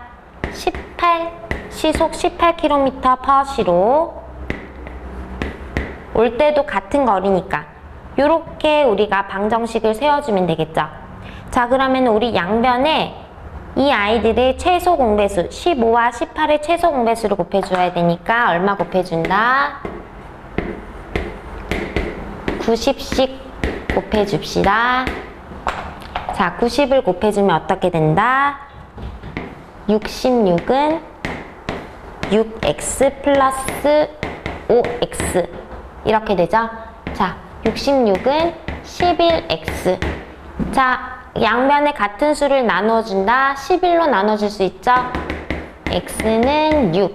18 시속 18km per 시로 올 때도 같은 거리니까 요렇게 우리가 방정식을 세워주면 되겠죠. 자, 그러면 우리 양변에 이 아이들의 최소 공배수 15와 18의 최소 공배수를 곱해줘야 되니까 얼마 곱해준다? 90씩 곱해줍시다. 자, 90을 곱해주면 어떻게 된다? 66은 6x 플러스 5x 이렇게 되죠? 자, 66은 11x. 자, 양변에 같은 수를 나눠준다. 11로 나눠줄 수 있죠? x는 6.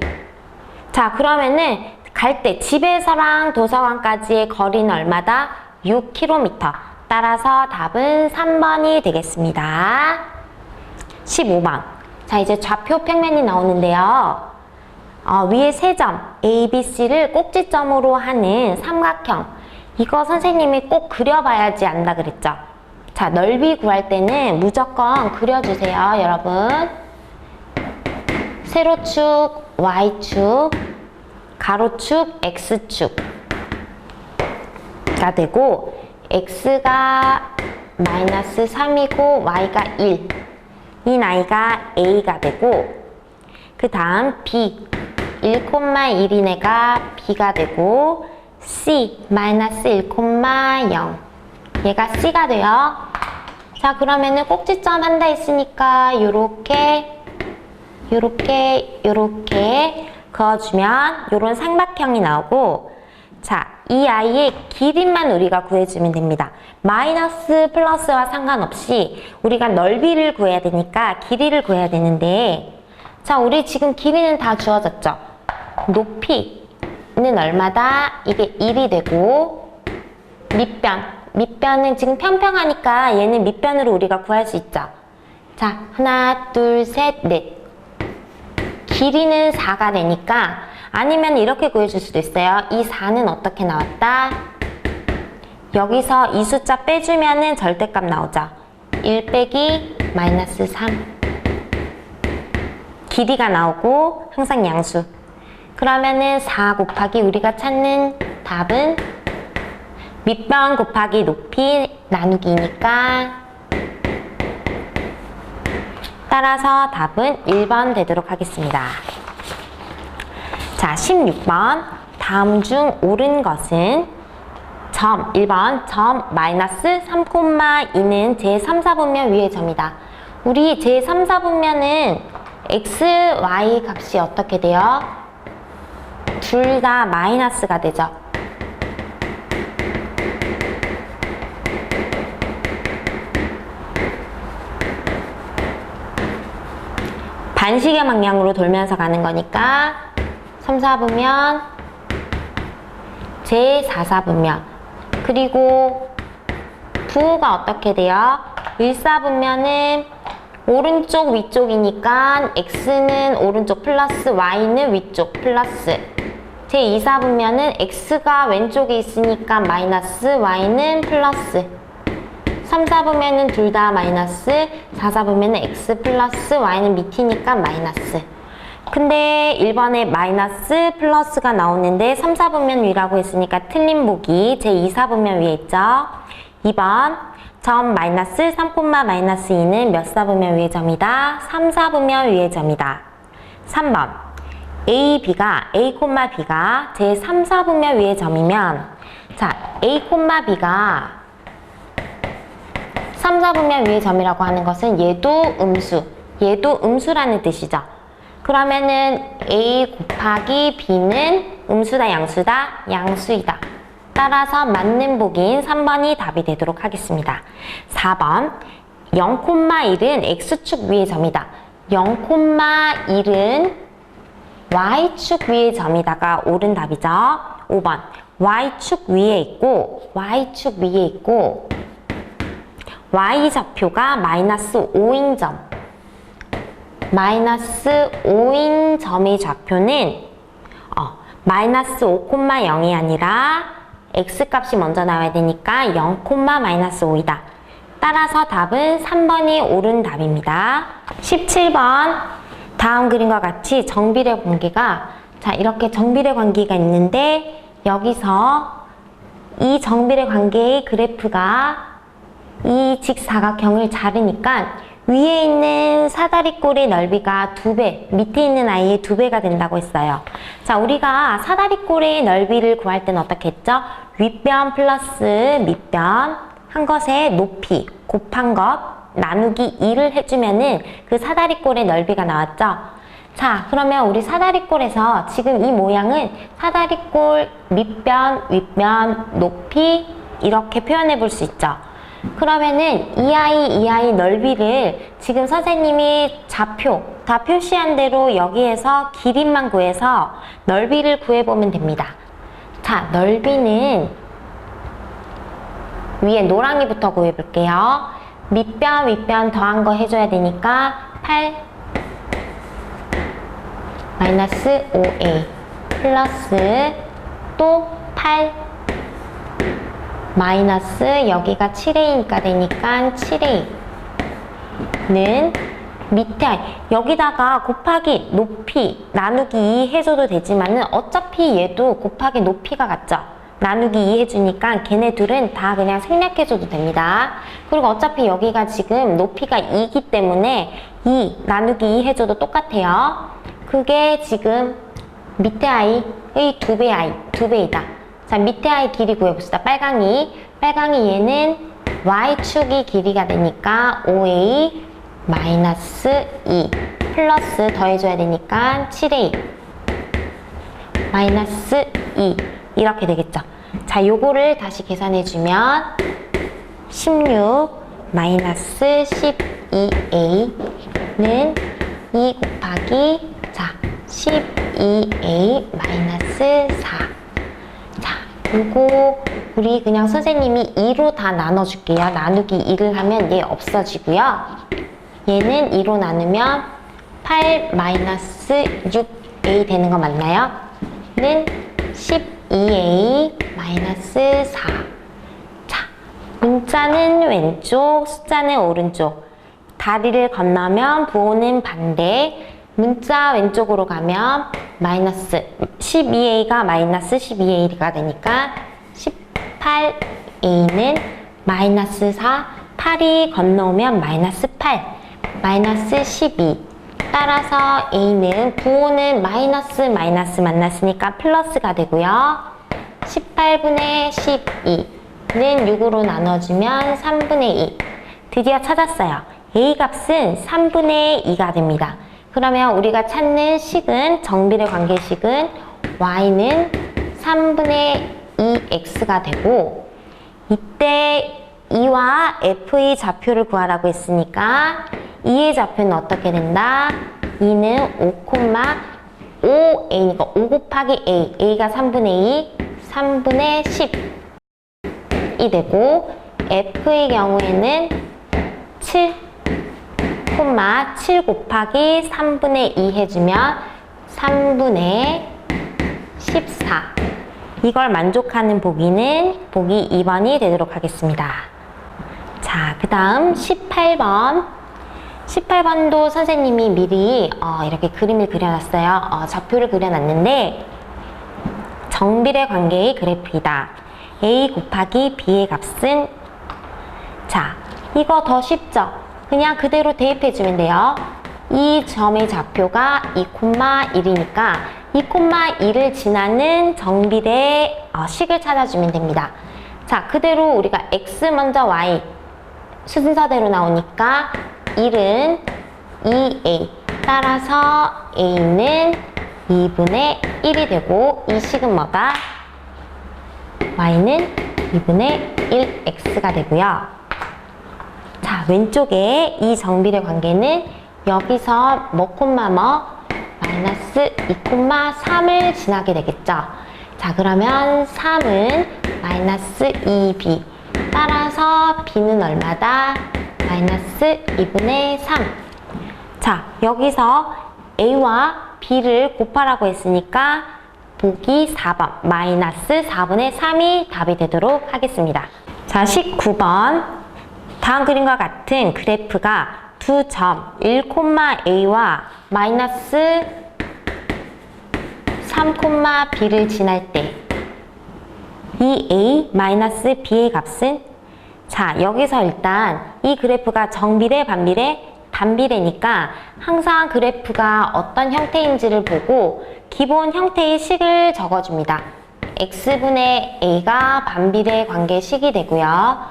자, 그러면은 갈 때 집에서랑 도서관까지의 거리는 얼마다? 6km. 따라서 답은 3번이 되겠습니다. 15번. 자, 이제 좌표 평면이 나오는데요. 위에 세 점 A, B, C를 꼭지점으로 하는 삼각형. 이거 선생님이 꼭 그려봐야지 안다 그랬죠? 자, 넓이 구할 때는 무조건 그려주세요, 여러분. 세로축 Y축, 가로축 X축가 되고 X가 마이너스 3이고 Y가 1. 이 나이가 A가 되고 그 다음 B 1,1인 애가 B가 되고 C 마이너스 1,0 얘가 C가 돼요. 자, 그러면은 꼭지점 한다 했으니까 요렇게 그어주면 요런 삼각형이 나오고, 자, 이 아이의 길이만 우리가 구해주면 됩니다. 마이너스 플러스와 상관없이 우리가 넓이를 구해야 되니까 길이를 구해야 되는데, 자, 우리 지금 길이는 다 주어졌죠? 높이는 얼마다? 이게 1이 되고, 밑변은 지금 평평하니까 얘는 밑변으로 우리가 구할 수 있죠. 자, 하나, 둘, 셋, 넷. 길이는 4가 되니까, 아니면 이렇게 구해줄 수도 있어요. 이 4는 어떻게 나왔다? 여기서 이 숫자 빼주면은 절대값 나오죠. 1 빼기 마이너스 3. 길이가 나오고 항상 양수. 그러면은 4 곱하기 우리가 찾는 답은 밑변 곱하기 높이 나누기니까, 따라서 답은 1번 되도록 하겠습니다. 자, 16번. 다음 중 옳은 것은 1번 점 마이너스 3,2는 제3, 4분면 위의 점이다. 우리 제3, 4분면은 x, y 값이 어떻게 돼요? 둘 다 마이너스가 되죠. 반시계 방향으로 돌면서 가는 거니까 3, 4분면, 제4, 4분면. 그리고 부호가 어떻게 돼요? 1, 4분면은 오른쪽 위쪽이니까 x는 오른쪽 플러스 y는 위쪽 플러스. 제2, 4분면은 x가 왼쪽에 있으니까 마이너스 y는 플러스. 3, 4분면은 둘 다 마이너스, 4, 4분면은 x 플러스 y는 밑이니까 마이너스. 근데 1번에 마이너스 플러스가 나오는데 3, 4분면 위라고 했으니까 틀린 보기 제2, 4분면 위에 있죠. 2번 점 마이너스 3, 마이너스 2는 몇 사분면 위의 점이다? 3, 4분면 위의 점이다. 3번 A, B가 제3, 4분면 위의 점이면, 자, A, B가 3, 4분면 위의 점이라고 하는 것은 얘도 음수라는 뜻이죠. 그러면은 A 곱하기 B는 음수다, 양수다? 양수이다. 따라서 맞는 보기인 3번이 답이 되도록 하겠습니다. 4번 0,1은 X축 위의 점이다. 0,1은 Y축 위의 점이다가 옳은 답이죠. 5번 Y축 위에 있고 Y좌표가 마이너스 5인 점. 마이너스 5인 점의 좌표는 마이너스 5,0이 아니라 X값이 먼저 나와야 되니까 0, 마이너스 5이다. 따라서 답은 3번이 옳은 답입니다. 17번 다음 그림과 같이 정비례 관계가, 자, 이렇게 정비례 관계가 있는데 여기서 이 정비례 관계의 그래프가 이 직사각형을 자르니까 위에 있는 사다리꼴의 넓이가 2배, 밑에 있는 아이의 2배가 된다고 했어요. 자, 우리가 사다리꼴의 넓이를 구할 때는 어떻게 했죠? 윗변 플러스 밑변 한 것의 높이 곱한 것 나누기 2를 해주면은 그 사다리꼴의 넓이가 나왔죠? 자, 그러면 우리 사다리꼴에서 지금 이 모양은 사다리꼴 밑변, 윗변, 높이 이렇게 표현해 볼 수 있죠. 그러면은 이 아이 넓이를 지금 선생님이 좌표 다 표시한 대로 여기에서 길이만 구해서 넓이를 구해보면 됩니다. 자, 넓이는 위에 노랑이부터 구해볼게요. 밑변, 윗변 더한 거 해줘야 되니까 8 마이너스 5a 플러스 또 8 마이너스 여기가 7a니까 되니까 7a는 밑에 여기다가 곱하기 높이 나누기 2 해줘도 되지만은 어차피 얘도 곱하기 높이가 같죠? 나누기 2 해주니까 걔네 둘은 다 그냥 생략해줘도 됩니다. 그리고 어차피 여기가 지금 높이가 2이기 때문에 2 나누기 2 해줘도 똑같아요. 그게 지금 밑에 아이의 2배이다. 자, 밑에 아이 길이 구해봅시다. 빨강이 얘는 y축이 길이가 되니까 5a 마이너스 2 플러스 더해줘야 되니까 7a 마이너스 2 이렇게 되겠죠. 자, 요거를 다시 계산해주면 16 마이너스 12a는 2 곱하기 자 12a 마이너스 4. 자, 요거 우리 그냥 선생님이 2로 다 나눠줄게요. 나누기 2를 하면 얘 없어지고요. 얘는 2로 나누면 8 마이너스 6a 되는 거 맞나요? 는 12a 마이너스 4. 자, 문자는 왼쪽, 숫자는 오른쪽. 다리를 건너면 부호는 반대. 문자 왼쪽으로 가면 마이너스 12a가 마이너스 12a가 되니까 18a는 마이너스 4, 8이 건너오면 마이너스 8, 마이너스 12. 따라서 a는 부호는 마이너스 만났으니까 플러스가 되고요. 18분의 12는 6으로 나눠주면 3분의 2. 드디어 찾았어요. a 값은 3분의 2가 됩니다. 그러면 우리가 찾는 식은 정비례 관계식은 y는 3분의 2x가 되고 이때 2와 f의 좌표를 구하라고 했으니까 2의 좌표는 어떻게 된다? 2는 5,5a니까 5 곱하기 a, a가 3분의 2, 3분의 10이 되고 f의 경우에는 7 곱하기 3분의 2 해주면 3분의 14. 이걸 만족하는 보기는 보기 2번이 되도록 하겠습니다. 자, 그 다음 18번. 18번도 선생님이 미리 이렇게 그림을 그려놨어요. 좌표를 그려놨는데 정비례 관계의 그래프이다. a 곱하기 b의 값은 자, 이거 더 쉽죠? 그냥 그대로 대입해주면 돼요. 이 점의 좌표가 2,1이니까 2,1을 지나는 정비례 식을 찾아주면 됩니다. 자, 그대로 우리가 x 먼저 y 순서대로 나오니까 1은 2a 따라서 a는 2분의 1이 되고 이 식은 뭐다? y는 2분의 1x가 되고요. 자, 왼쪽에 이 정비례 관계는 여기서 마이너스 2,3을 지나게 되겠죠. 자, 그러면 3은 마이너스 2b 따라서 b는 얼마다? 마이너스 2분의 3. 자, 여기서 a와 b를 곱하라고 했으니까 보기 4번 마이너스 4분의 3이 답이 되도록 하겠습니다. 자, 19번 다음 그림과 같은 그래프가 두 점 1,a와 마이너스 3,b를 지날 때 이 a 마이너스 b의 값은 자, 여기서 일단 이 그래프가 정비례, 반비례, 반비례니까 항상 그래프가 어떤 형태인지를 보고 기본 형태의 식을 적어줍니다. x분의 a가 반비례 관계식이 되고요.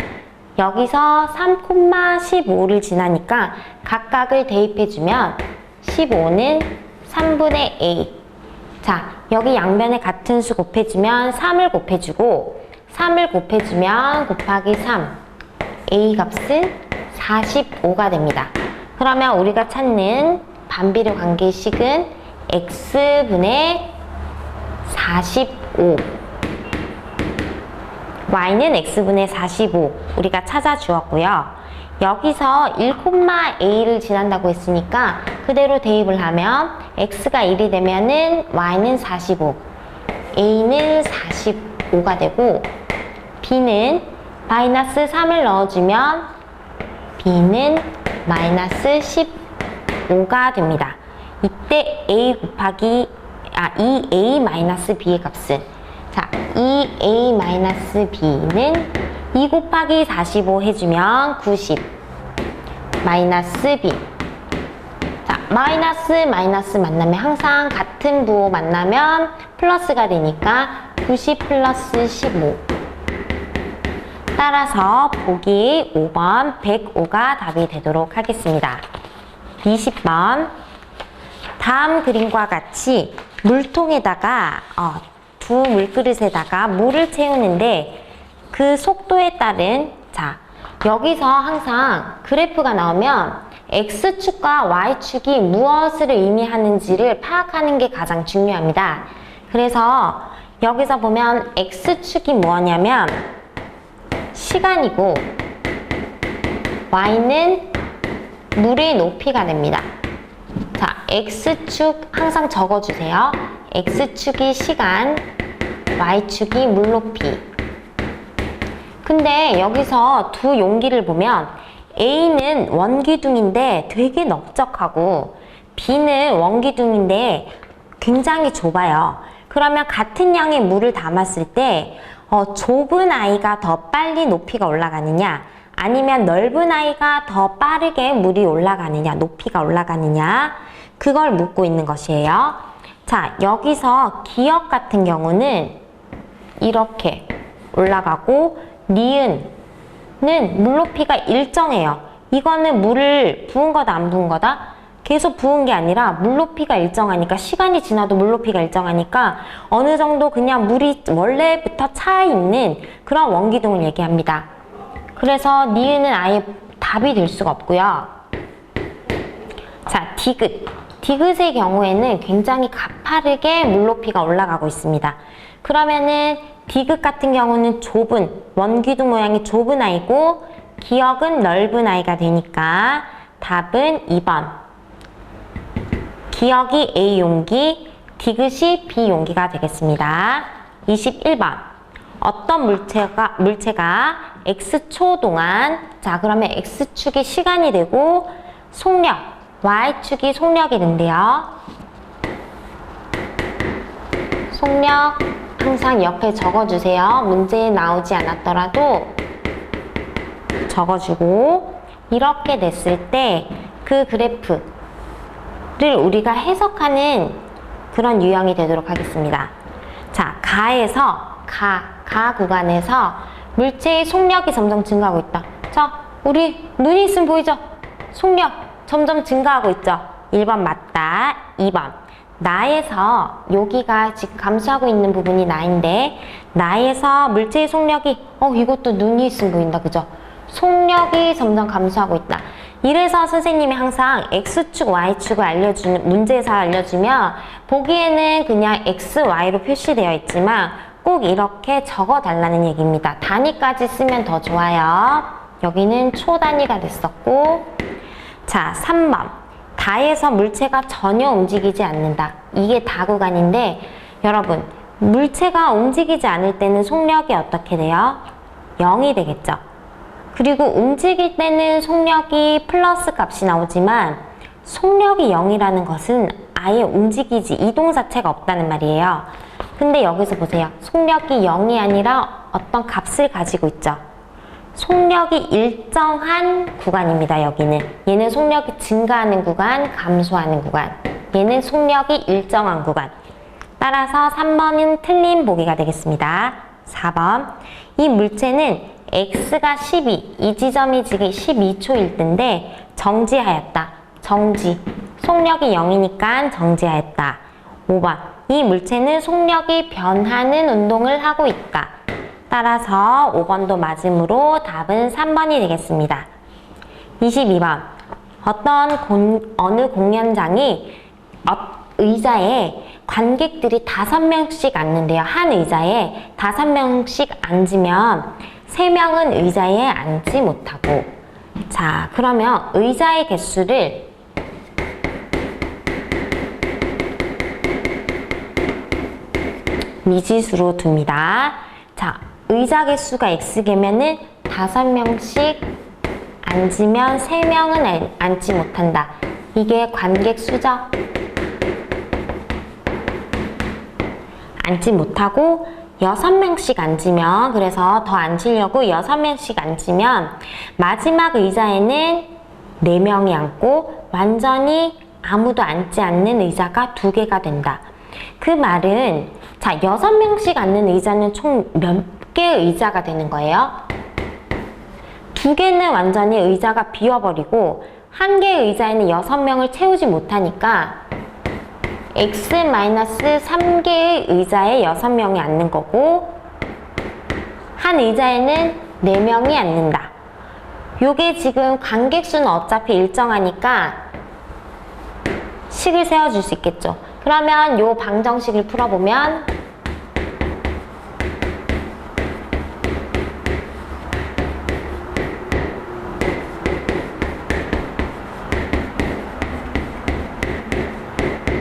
여기서 3,15를 지나니까 각각을 대입해주면 15는 3분의 a. 자, 여기 양변에 같은 수 곱해주면 3을 곱해주고 3을 곱해주면 곱하기 3. a 값은 45가 됩니다. 그러면 우리가 찾는 반비례 관계식은 x분의 45. y는 x분의 45 우리가 찾아주었고요. 여기서 1,a를 지난다고 했으니까 그대로 대입을 하면 x가 1이 되면은 y는 45, a는 45가 되고 b는 마이너스 3을 넣어주면 b는 마이너스 15가 됩니다. 이때 a 곱하기 2a 마이너스 b의 값은 자, 2a-b는 2 곱하기 45 해주면 90 마이너스 b. 자, 마이너스 만나면 항상 같은 부호 만나면 플러스가 되니까 90 플러스 15. 따라서 보기 5번 105가 답이 되도록 하겠습니다. 20번 다음 그림과 같이 물통에다가 두 물그릇에다가 물을 채우는데 그 속도에 따른 자, 여기서 항상 그래프가 나오면 X축과 Y축이 무엇을 의미하는지를 파악하는 게 가장 중요합니다. 그래서 여기서 보면 X축이 뭐냐면 시간이고 Y는 물의 높이가 됩니다. 자, X축 항상 적어주세요. X축이 시간, Y축이 물높이. 근데 여기서 두 용기를 보면 A는 원기둥인데 되게 넓적하고 B는 원기둥인데 굉장히 좁아요. 그러면 같은 양의 물을 담았을 때 좁은 아이가 더 빨리 높이가 올라가느냐 아니면 넓은 아이가 더 빠르게 물이 올라가느냐 높이가 올라가느냐 그걸 묻고 있는 것이에요. 자, 여기서 기역 같은 경우는 이렇게 올라가고 니은은 물높이가 일정해요. 이거는 물을 부은 거다 안 부은 거다? 계속 부은 게 아니라 물높이가 일정하니까 시간이 지나도 물높이가 일정하니까 어느 정도 그냥 물이 원래부터 차 있는 그런 원기둥을 얘기합니다. 그래서 니은은 아예 답이 될 수가 없고요. 자, 디귿의 경우에는 굉장히 가파르게 물높이가 올라가고 있습니다. 그러면은 디귿 같은 경우는 좁은 원기둥 모양이 좁은 아이고 기역은 넓은 아이가 되니까 답은 2번. 기역이 A 용기, 디귿이 B 용기가 되겠습니다. 21번. 어떤 물체가 X초 동안 자, 그러면 X축이 시간이 되고 속력, Y축이 속력이 된대요. 속력 항상 옆에 적어주세요. 문제에 나오지 않았더라도 적어주고 이렇게 됐을 때 그 그래프를 우리가 해석하는 그런 유형이 되도록 하겠습니다. 자, 가 구간에서 물체의 속력이 점점 증가하고 있다. 자, 우리 눈이 있으면 보이죠? 속력 점점 증가하고 있죠? 1번 맞다. 2번. 나에서 여기가 지금 감수하고 있는 부분이 나인데 나에서 물체의 속력이 이것도 눈이 있으면 보인다. 그죠? 속력이 점점 감소하고 있다. 이래서 선생님이 항상 X축, Y축을 알려주는 문제에서 알려주면 보기에는 그냥 X, Y로 표시되어 있지만 꼭 이렇게 적어 달라는 얘기입니다. 단위까지 쓰면 더 좋아요. 여기는 초 단위가 됐었고 자, 3번. 다에서 물체가 전혀 움직이지 않는다. 이게 다 구간인데 여러분 물체가 움직이지 않을 때는 속력이 어떻게 돼요? 0이 되겠죠. 그리고 움직일 때는 속력이 플러스 값이 나오지만 속력이 0이라는 것은 아예 이동 자체가 없다는 말이에요. 근데 여기서 보세요. 속력이 0이 아니라 어떤 값을 가지고 있죠. 속력이 일정한 구간입니다. 여기는 얘는 속력이 증가하는 구간, 감소하는 구간. 얘는 속력이 일정한 구간. 따라서 3번은 틀린 보기가 되겠습니다. 4번. 이 물체는 x가 12, 이 지점이 지금 12초일 텐데 정지하였다. 정지. 속력이 0이니까 정지하였다. 5번. 이 물체는 속력이 변하는 운동을 하고 있다. 따라서 5번도 맞음으로 답은 3번이 되겠습니다. 22번. 어느 공연장이 의자에 관객들이 5명씩 앉는데요. 한 의자에 5명씩 앉으면 3명은 의자에 앉지 못하고. 자, 그러면 의자의 개수를 미지수로 둡니다. 자, 의자 개수가 X개면은 5명씩 앉으면 3명은 앉지 못한다. 이게 관객 수죠. 앉지 못하고 6명씩 앉으면, 그래서 더 앉으려고 6명씩 앉으면 마지막 의자에는 4명이 앉고 완전히 아무도 앉지 않는 의자가 2개가 된다. 그 말은 자, 6명씩 앉는 의자는 총 몇 개의 의자가 되는 거예요? 2개는 완전히 의자가 비어버리고 1개의 의자에는 6명을 채우지 못하니까 x-3개의 의자에 6명이 앉는 거고 한 의자에는 4명이 앉는다. 요게 지금 관객 수는 어차피 일정하니까 식을 세워줄 수 있겠죠. 그러면 요 방정식을 풀어보면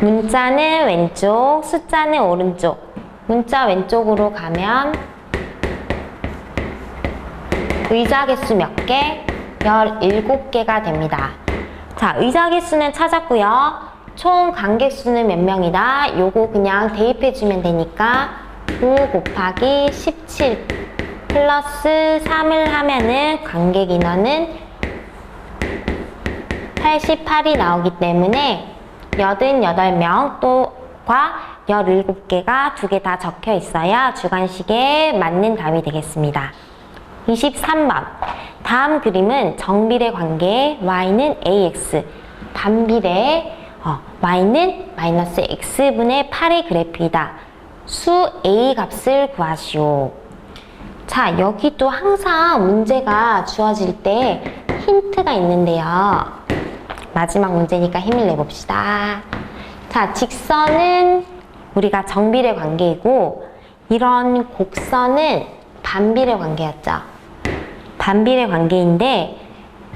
문자는 왼쪽, 숫자는 오른쪽. 문자 왼쪽으로 가면 의자 개수 몇 개? 17개가 됩니다. 자, 의자 개수는 찾았고요. 총 관객 수는 몇 명이다? 요거 그냥 대입해주면 되니까 5 곱하기 17 플러스 3을 하면은 관객 인원은 88이 나오기 때문에 88명 또과 17개가 2개 다 적혀 있어야 주관식에 맞는 답이 되겠습니다. 23번. 다음 그림은 정비례 관계 y는 ax, 반비례 y는 마이너스 x분의 8의 그래프이다. 수 a 값을 구하시오. 자, 여기도 항상 문제가 주어질 때 힌트가 있는데요. 마지막 문제니까 힘을 내봅시다. 자, 직선은 우리가 정비례 관계이고 이런 곡선은 반비례 관계였죠. 반비례 관계인데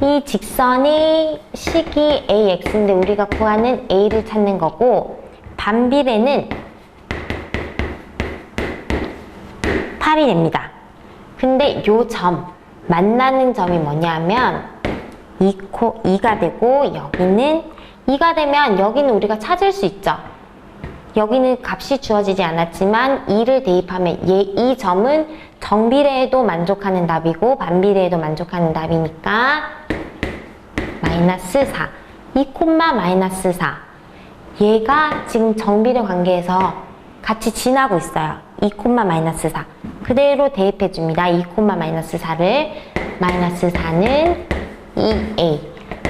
이 직선이 식이 AX인데 우리가 구하는 A를 찾는 거고 반비례는 8이 됩니다. 근데 요 점, 만나는 점이 뭐냐면 2가 되고 여기는 2가 되면 여기는 우리가 찾을 수 있죠. 여기는 값이 주어지지 않았지만 2를 대입하면 이 점은 정비례에도 만족하는 답이고 반비례에도 만족하는 답이니까 마이너스 4. 2, 마이너스 4. 얘가 지금 정비례 관계에서 같이 지나고 있어요. 2, 마이너스 4. 그대로 대입해 줍니다. 2, 마이너스 4를. 마이너스 4는 2a.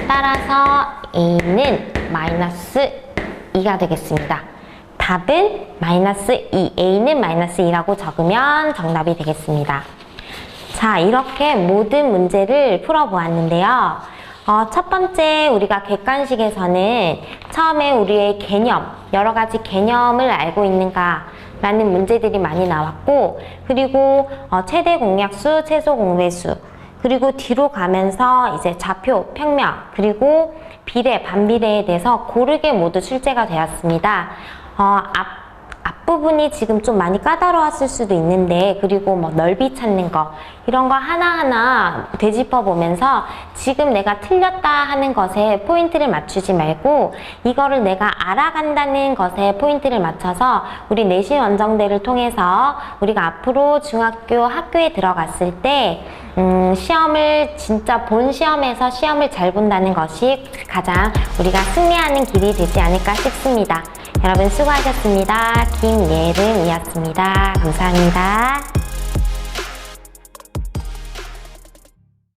따라서 a는 마이너스 2가 되겠습니다. 답은 마이너스 2, a는 마이너스 2라고 적으면 정답이 되겠습니다. 자, 이렇게 모든 문제를 풀어보았는데요. 첫 번째 우리가 객관식에서는 처음에 우리의 개념, 여러 가지 개념을 알고 있는가 라는 문제들이 많이 나왔고, 그리고 최대 공약수, 최소 공배수, 그리고 뒤로 가면서 이제 좌표, 평면, 그리고 비례, 반비례에 대해서 고르게 모두 출제가 되었습니다. 앞부분이 지금 좀 많이 까다로웠을 수도 있는데, 그리고 뭐 넓이 찾는 거 이런 거 하나하나 되짚어 보면서 지금 내가 틀렸다 하는 것에 포인트를 맞추지 말고 이거를 내가 알아간다는 것에 포인트를 맞춰서 우리 내신 원정대를 통해서 우리가 앞으로 중학교 학교에 들어갔을 때 시험을 진짜 본 시험에서 시험을 잘 본다는 것이 가장 우리가 승리하는 길이 되지 않을까 싶습니다. 여러분 수고하셨습니다. 김예름이었습니다. 감사합니다.